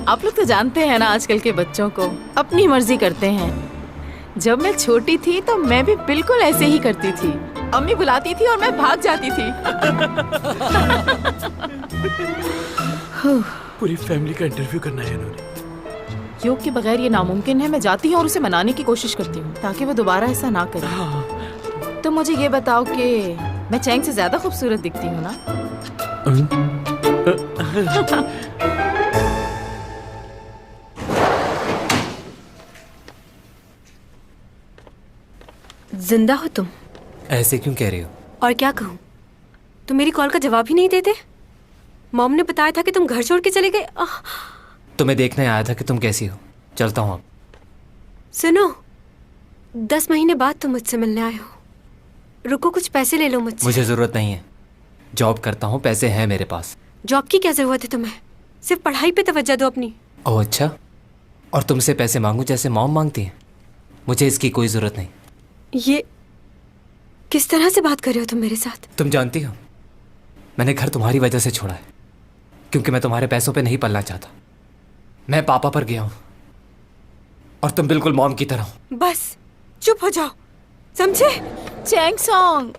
आप लोग तो जानते हैं ना आजकल के बच्चों को, अपनी मर्जी करते हैं। जब मैं छोटी थी तो मैं भी बिल्कुल ऐसे ही करती थी। अम्मी बुलाती थी और मैं भाग जाती थी। पूरी फैमिली का इंटरव्यू करना है इन्होंने। योग के बगैर ये नामुमकिन है। मैं जाती हूँ और उसे मनाने की कोशिश करती हूँ ताकि वो दोबारा ऐसा ना करे। तो मुझे ये बताओ कि मैं चैंग से ज्यादा खूबसूरत दिखती हूँ ना? जिंदा हो तुम? ऐसे क्यों कह रही हो? और क्या कहूँ, तुम मेरी कॉल का जवाब ही नहीं देते। मॉम ने बताया था कि तुम घर छोड़ के चले गए। तुम्हें देखने आया था कि तुम कैसी हो। चलता हूँ अब। सुनो, 10 महीने बाद तुम मुझसे मिलने आए हो। रुको, कुछ पैसे ले लो मुझसे। मुझे जरूरत नहीं है, जॉब करता हूँ, पैसे हैं मेरे पास। जॉब की क्या जरूरत है तुम्हें? सिर्फ पढ़ाई पे तवज्जो दो अपनी। ओह अच्छा, और तुमसे पैसे मांगू जैसे मॉम मांगती है? मुझे इसकी कोई जरूरत नहीं। ये किस तरह से बात कर रहे हो तुम मेरे साथ? तुम जानती हो, मैंने घर तुम्हारी वजह से छोड़ा है, क्योंकि मैं तुम्हारे पैसों पे नहीं पलना चाहता। मैं पापा पर गया हूँ और तुम बिल्कुल मॉम की तरह हो। बस चुप हो जाओ, समझे? चैंग सॉन्ग,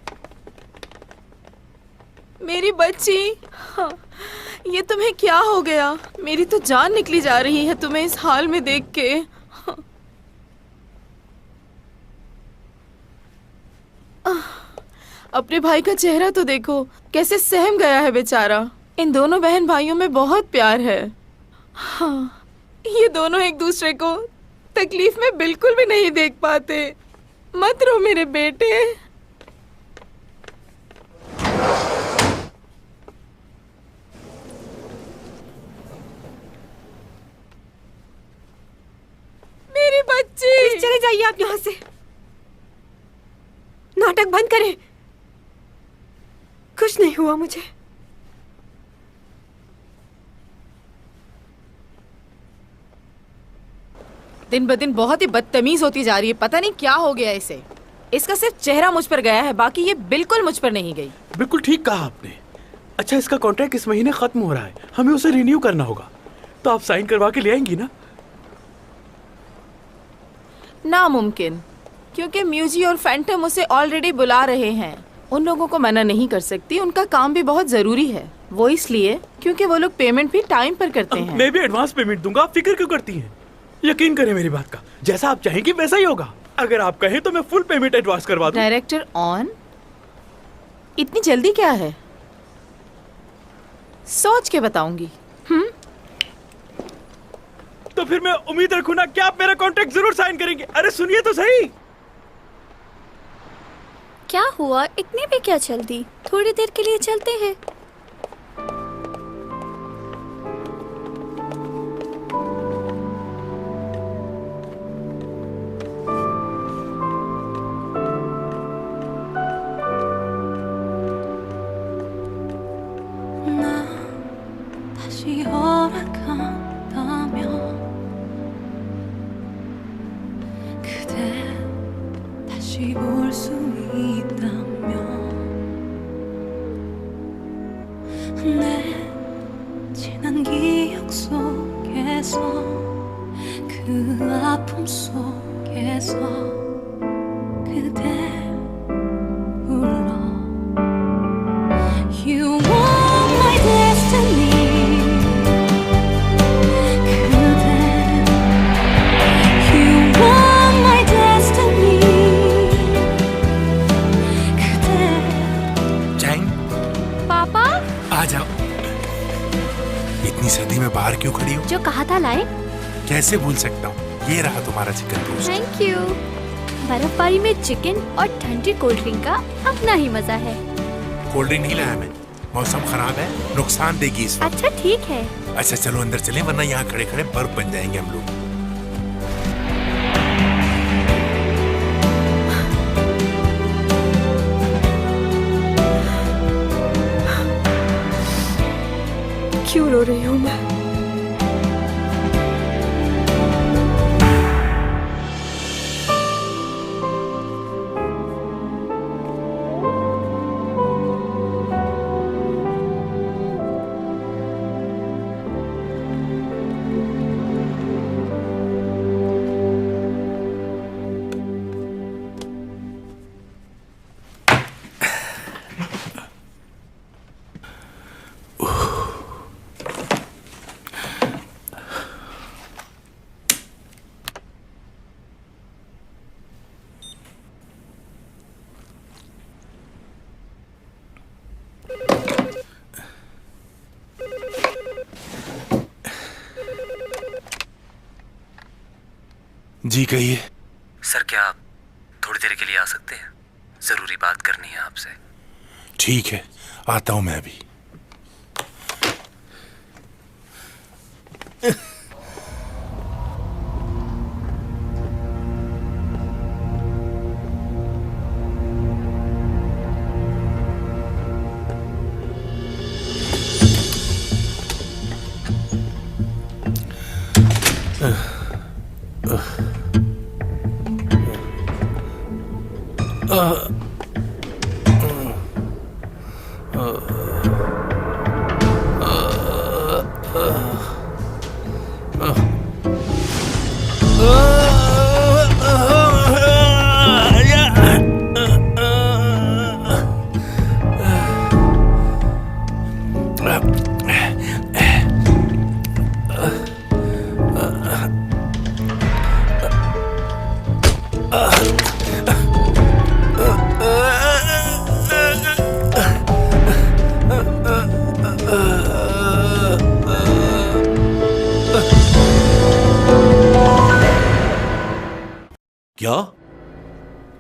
मेरी बच्ची। हाँ, ये तुम्हें क्या हो गया? मेरी तो जान निकली जा रही है तुम्हें इस हाल में देख के। हाँ। अपने भाई का चेहरा तो देखो, कैसे सहम गया है बेचारा। इन दोनों बहन भाइयों में बहुत प्यार है। हाँ, ये दोनों एक दूसरे को तकलीफ में बिल्कुल भी नहीं देख पाते। मत रो मेरे बेटे। मेरी बच्ची, चले जाइए आप यहाँ से। नाटक बंद करें। कुछ नहीं हुआ मुझे। दिन ब दिन बहुत ही बदतमीज होती जा रही है। पता नहीं क्या हो गया इसे। इसका सिर्फ चेहरा मुझ पर गया है, बाकी ये बिल्कुल मुझ पर नहीं गई। बिल्कुल ठीक कहा आपने। अच्छा, इसका कॉन्ट्रैक्ट इस महीने खत्म हो रहा है, हमें उसे रिन्यू करना होगा, तो आप साइन करवा के ले आएंगी ना? नामुमकिन, क्योंकि म्यूजी और फैंटम उसे ऑलरेडी बुला रहे हैं। उन लोगों को मना नहीं कर सकती, उनका काम भी बहुत जरूरी है। वो इसलिए क्योंकि वो लोग पेमेंट भी टाइम पर करते हैं। मैं भी एडवांस पेमेंट दूंगा, आप फिक्र क्यों करती हैं? यकीन करें मेरी बात का, जैसा आप चाहेंगे वैसा ही होगा। अगर आप कहें तो मैं फुल पेमेंट एडवांस करवा दूं। डायरेक्टर ऑन, इतनी जल्दी क्या है? सोच के बताऊंगी। तो फिर मैं उम्मीद रखूं ना कि आप मेरा कॉन्ट्रैक्ट जरूर साइन करेंगे। अरे सुनिए तो सही। क्या हुआ? इतनी भी क्या जल्दी? थोड़ी देर के लिए चलते हैं। सर्दी में बाहर क्यों खड़ी हो? जो कहा था लाए। कैसे भूल सकता हूँ, ये रहा तुम्हारा चिकन रोस्ट। Thank you. बर्फबारी में चिकन और ठंडी कोल्ड ड्रिंक का अपना ही मजा है। कोल्ड ड्रिंक नहीं लाया मैं, मौसम खराब है, नुकसान देगी इस वक्त। अच्छा ठीक है। अच्छा चलो अंदर चलें, वरना यहाँ खड़े खड़े बर्फ बन जाएंगे हम लोग। क्यों रो रही हूँ मैं? जी कहिए। सर क्या आप थोड़ी देर के लिए आ सकते हैं? जरूरी बात करनी है आपसे। ठीक है, आता हूं मैं अभी।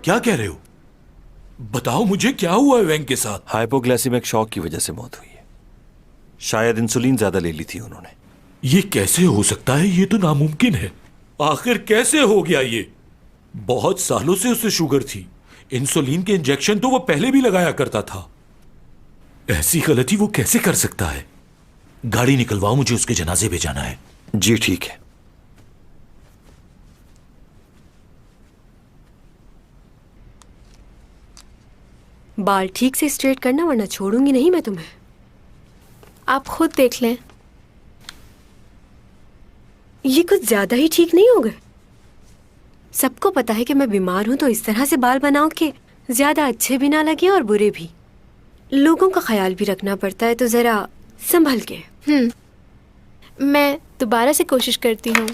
क्या कह रहे हो? बताओ मुझे, क्या हुआ है वेंग के साथ? हाइपोग्लाइसेमिक शॉक की वजह से मौत हुई है। शायद इंसुलिन ज्यादा ले ली थी उन्होंने। ये कैसे हो सकता है? ये तो नामुमकिन है। आखिर कैसे हो गया ये? बहुत सालों से उसे शुगर थी। इंसुलिन के इंजेक्शन तो वो पहले भी लगाया करता था। ऐसी गलती वो कैसे कर सकता है? गाड़ी निकलवाओ, मुझे उसके जनाजे पे जाना है। जी ठीक है। बाल ठीक से स्ट्रेट करना, वरना छोड़ूंगी नहीं मैं तुम्हें। आप खुद देख लें। ये कुछ ज्यादा ही ठीक नहीं हो गए? सबको पता है कि मैं बीमार हूं, तो इस तरह से बाल बनाओ कि ज्यादा अच्छे भी ना लगे और बुरे भी। लोगों का ख्याल भी रखना पड़ता है, तो जरा संभल के। मैं दोबारा से कोशिश करती हूँ।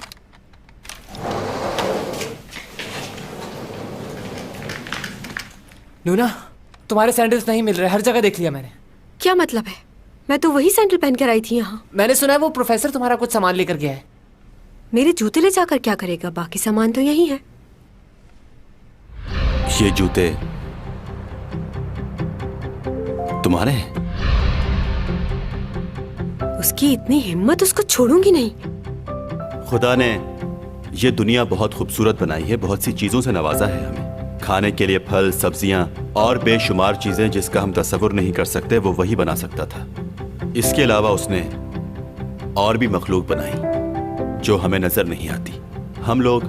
लूना, तुम्हारे सैंडल्स नहीं मिल रहे, हर जगह देख लिया मैंने। क्या मतलब है? मैं तो वही सैंडल पहन कर आई थी यहाँ। मैंने सुना है वो प्रोफेसर तुम्हारा कुछ सामान लेकर गया है। मेरे जूते ले जाकर क्या करेगा? बाकी सामान तो यही है। ये जूते तुम्हारे हैं? उसकी इतनी हिम्मत, उसको छोड़ूंगी नहीं। खुदा ने ये दुनिया बहुत खूबसूरत बनाई है, बहुत सी चीजों से नवाजा है हमें। खाने के लिए फल, सब्जियां और बेशुमार चीजें जिसका हम तस्वुर नहीं कर सकते, वो वही बना सकता था। इसके अलावा उसने और भी मखलूक बनाई जो हमें नजर नहीं आती। हम लोग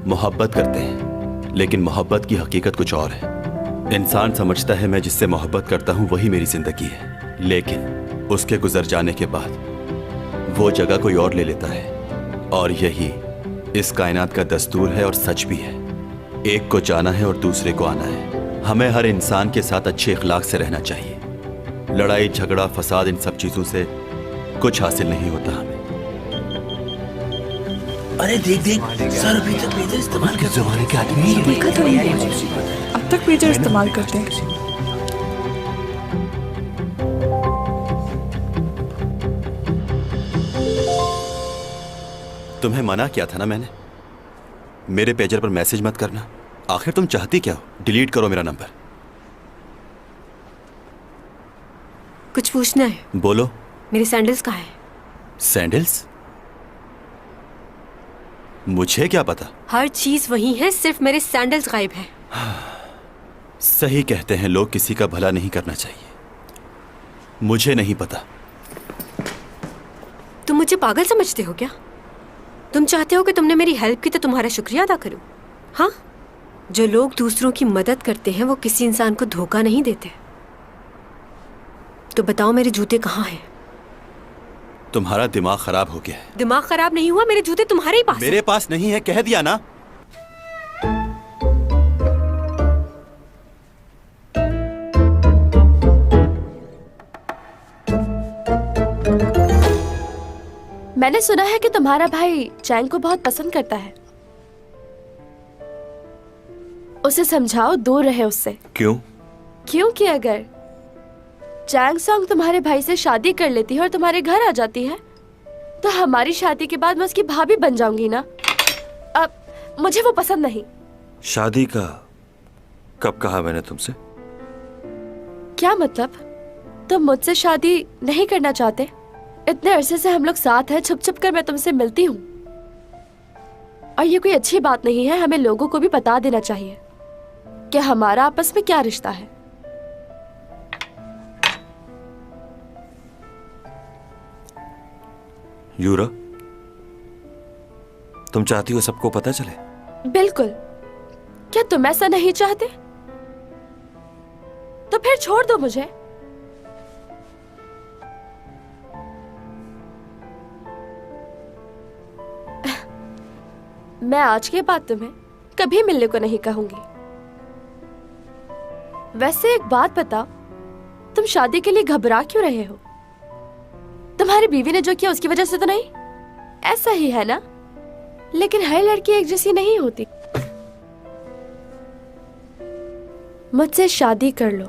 मोहब्बत करते हैं, लेकिन मोहब्बत की हकीकत कुछ और है। इंसान समझता है मैं जिससे मोहब्बत करता हूँ वही मेरी जिंदगी है, लेकिन उसके गुजर जाने के बाद वो जगह कोई और ले लेता है। और यही इस कायनात का दस्तूर है और सच भी है। एक को जाना है और दूसरे को आना है। हमें हर इंसान के साथ अच्छे इखलाक से रहना चाहिए। लड़ाई, झगड़ा, फसाद, इन सब चीजों से कुछ हासिल नहीं होता हमें। अरे देख देख, सर अभी तक पेजर इस्तेमाल कर जमाने के आदमी देखा तो नहीं है। अब तक पेजर इस्तेमाल करते हैं। तुम्हें मना किया था ना मैंने, मेरे पेजर पर मैसेज मत करना। आखिर तुम चाहती क्या हो? डिलीट करो मेरा नंबर। कुछ पूछना है? बोलो। मेरे सैंडल्स कहाँ हैं? सैंडल्स? मुझे क्या पता? हर चीज वही है, सिर्फ मेरे सैंडल्स गायब हैं। सही कहते हैं लोग, किसी का भला नहीं करना चाहिए। मुझे नहीं पता। तुम मुझे पागल समझते हो क्या? तुम चाहते हो कि तुमने मेरी हेल्प की तो तुम्हारा शुक्रिया अदा करूं? हाँ, जो लोग दूसरों की मदद करते हैं वो किसी इंसान को धोखा नहीं देते। तो बताओ मेरे जूते कहाँ हैं? तुम्हारा दिमाग खराब हो गया है। दिमाग खराब नहीं हुआ, मेरे जूते तुम्हारे ही पास हैं। मेरे पास नहीं है, कह दिया ना। मैंने सुना है कि तुम्हारा भाई चैंग को बहुत पसंद करता है। उसे समझाओ, दूर रहे उससे। क्यों? क्योंकि अगर चैंग सॉन्ग तुम्हारे भाई से शादी कर लेती है और तुम्हारे घर आ जाती है तो हमारी शादी के बाद मैं उसकी भाभी बन जाऊंगी ना। अब मुझे वो पसंद नहीं। शादी का कब कहा मैंने तुमसे? क्या मतलब? तुम मुझसे शादी नहीं करना चाहते? इतने अरसे से हम लोग साथ हैं, छुप छुप कर मैं तुमसे मिलती हूँ। और ये कोई अच्छी बात नहीं है। हमें लोगों को भी बता देना चाहिए कि हमारा आपस में क्या रिश्ता है। यूरा, तुम चाहती हो सबको पता चले? बिल्कुल। क्या तुम ऐसा नहीं चाहते? तो फिर छोड़ दो मुझे। मैं आज के बाद तुम्हें कभी मिलने को नहीं कहूंगी। वैसे एक बात बताओ, तुम शादी के लिए घबरा क्यों रहे हो? तुम्हारी बीवी ने जो किया उसकी वजह से तो नहीं? ऐसा ही है ना? लेकिन हर लड़की एक जैसी नहीं होती। मुझसे शादी कर लो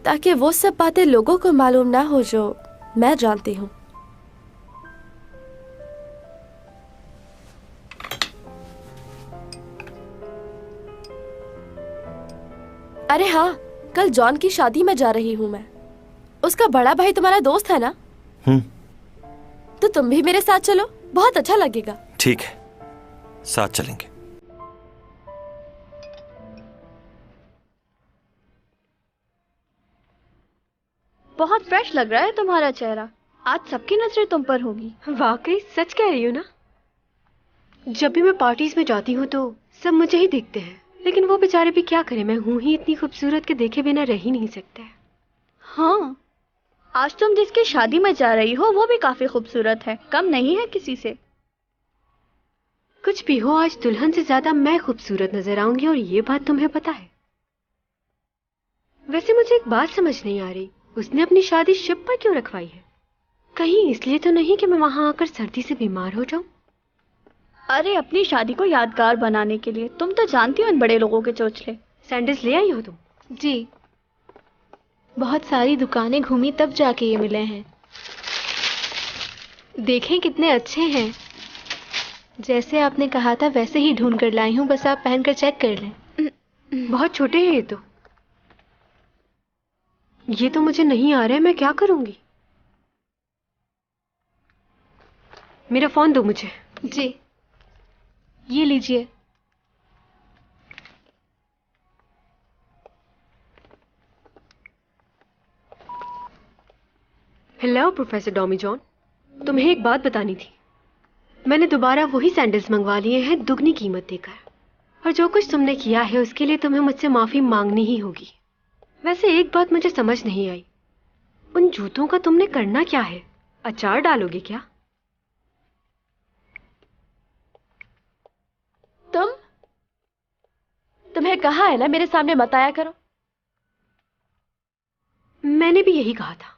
ताकि वो सब बातें लोगों को मालूम ना हो जो मैं जानती हूँ। अरे हाँ, कल जॉन की शादी में जा रही हूँ मैं। उसका बड़ा भाई तुम्हारा दोस्त है ना? तो तुम भी मेरे साथ चलो, बहुत अच्छा लगेगा। ठीक है, साथ चलेंगे। बहुत फ्रेश लग रहा है तुम्हारा चेहरा। आज सबकी नजरें तुम पर होगी। वाकई सच कह रही हो ना? जब भी मैं पार्टीज में जाती हूँ तो सब मुझे ही देखते हैं, लेकिन वो बेचारे भी क्या करें, मैं हूँ ही इतनी खूबसूरत के देखे बिना रह ही नहीं सकते। हाँ, आज तुम जिसकी शादी में जा रही हो वो भी काफी खूबसूरत है, कम नहीं है किसी से। कुछ भी हो, आज दुल्हन से ज्यादा मैं खूबसूरत नजर आऊंगी और ये बात तुम्हें पता है। वैसे मुझे एक बात समझ नहीं आ रही, उसने अपनी शादी शिप पर क्यों रखवाई है? कहीं इसलिए तो नहीं कि मैं वहां आकर सर्दी से बीमार हो जाऊं? अरे अपनी शादी को यादगार बनाने के लिए। तुम तो जानती हो इन बड़े लोगों के चोचले। सैंडल्स ले आई हो तुम? जी, बहुत सारी दुकानें घूमी तब जाके ये मिले हैं। देखें कितने अच्छे हैं। जैसे आपने कहा था वैसे ही ढूंढ कर लाई हूँ, बस आप पहनकर चेक कर लें। बहुत छोटे हैं ये तो मुझे नहीं आ रहा है, मैं क्या करूंगी? मेरा फोन दो मुझे। जी, ये लीजिए। हेलो प्रोफेसर डॉमी जॉन, तुम्हें एक बात बतानी थी। मैंने दोबारा वही सैंडल्स मंगवा लिए हैं दुगनी कीमत देकर, और जो कुछ तुमने किया है उसके लिए तुम्हें मुझसे माफी मांगनी ही होगी। वैसे एक बात मुझे समझ नहीं आई, उन जूतों का तुमने करना क्या है? अचार डालोगे क्या? तुम्हें कहा है ना मेरे सामने मत आया करो। मैंने भी यही कहा था।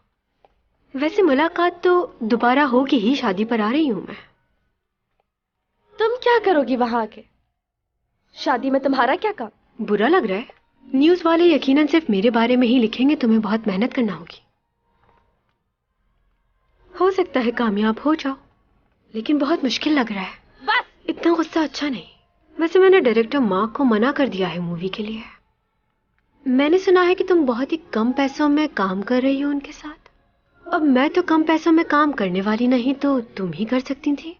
वैसे मुलाकात तो दोबारा होगी ही, शादी पर आ रही हूं मैं। तुम क्या करोगी वहां आके? शादी में तुम्हारा क्या काम? बुरा लग रहा है? न्यूज़ वाले यकीनन सिर्फ मेरे बारे में ही लिखेंगे, तुम्हें बहुत मेहनत करना होगी। हो सकता है कामयाब हो जाओ, लेकिन बहुत मुश्किल लग रहा है। बस इतना गुस्सा अच्छा नहीं। वैसे मैंने डायरेक्टर मार्क को मना कर दिया है मूवी के लिए। मैंने सुना है कि तुम बहुत ही कम पैसों में काम कर रही हो उनके साथ। अब मैं तो कम पैसों में काम करने वाली नहीं, तो तुम ही कर सकती थी।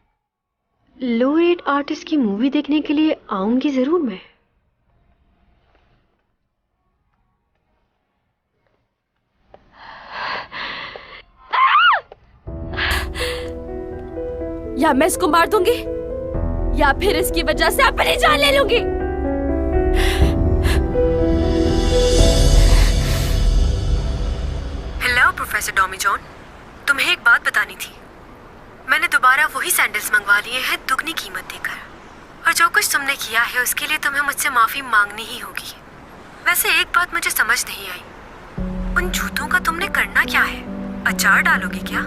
लो रेट आर्टिस्ट की मूवी देखने के लिए आऊंगी जरूर मैं। या मैं इसको मार दूंगी या फिर इसकी वजह से अपनी जान ले लूंगी। हेलो प्रोफेसर टॉमी जॉन, तुम्हें एक बात बतानी थी। मैंने दोबारा वही सैंडल्स मंगवा लिए हैं दुगनी कीमत देकर, और जो कुछ तुमने किया है उसके लिए तुम्हें मुझसे माफी मांगनी ही होगी। वैसे एक बात मुझे समझ नहीं आई, उन जूतों का तुमने करना क्या है? अचार डालोगी क्या?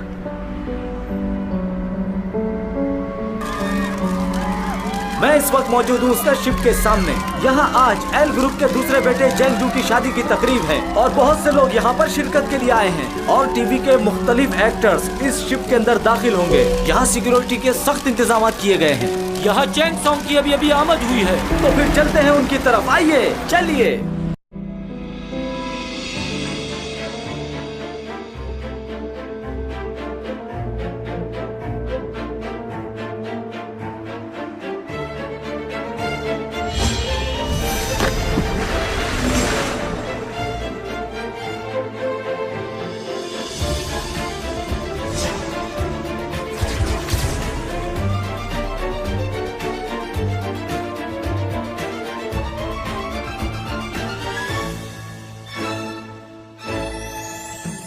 मैं इस वक्त मौजूद हूँ उसका शिप के सामने। यहाँ आज एल ग्रुप के दूसरे बेटे जेंगजू की शादी की तकरीब है और बहुत से लोग यहाँ पर शिरकत के लिए आए हैं और टीवी के मुख्तलिफ एक्टर्स इस शिप के अंदर दाखिल होंगे। यहाँ सिक्योरिटी के सख्त इंतजाम किए गए हैं। यहाँ चैंग सॉन्ग की अभी आमद हुई है। तो फिर चलते हैं उनकी तरफ, आइए चलिए।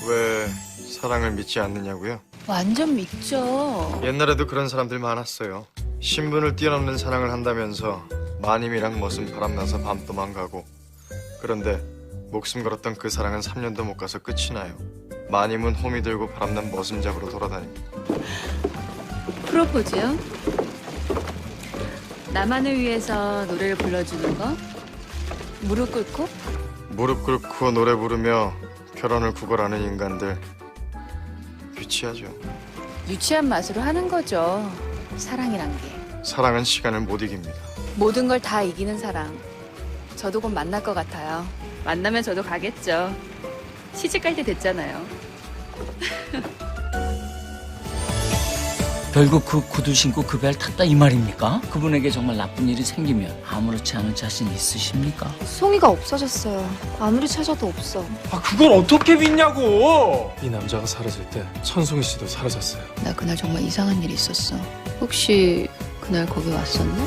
왜 사랑을 믿지 않느냐고요? 완전 믿죠. 옛날에도 그런 사람들 많았어요. 신분을 뛰어넘는 사랑을 한다면서 마님이랑 머슴 바람나서 밤도만 가고. 그런데 목숨 걸었던 그 사랑은 3년도 못 가서 끝이 나요. 마님은 호미 들고 바람난 머슴 잡으러 돌아다닙니다. 프로포즈요? 나만을 위해서 노래를 불러주는 거? 무릎 꿇고? 무릎 꿇고 노래 부르며 결혼을 구걸하는 인간들 유치하죠. 유치한 맛으로 하는 거죠. 사랑이란 게. 사랑은 시간을 못 이깁니다. 모든 걸 다 이기는 사랑. 저도 곧 만날 것 같아요. 만나면 저도 가겠죠. 시집갈 때 됐잖아요. 결국 그 구두 신고 그 배를 탔다 이 말입니까? 그분에게 정말 나쁜 일이 생기면 아무렇지 않은 자신 있으십니까? 송이가 없어졌어요. 아무리 찾아도 없어. 그걸 어떻게 믿냐고! 이 남자가 사라질 때 천송이 씨도 사라졌어요. 나 그날 정말 이상한 일이 있었어. 혹시 그날 거기 왔었나?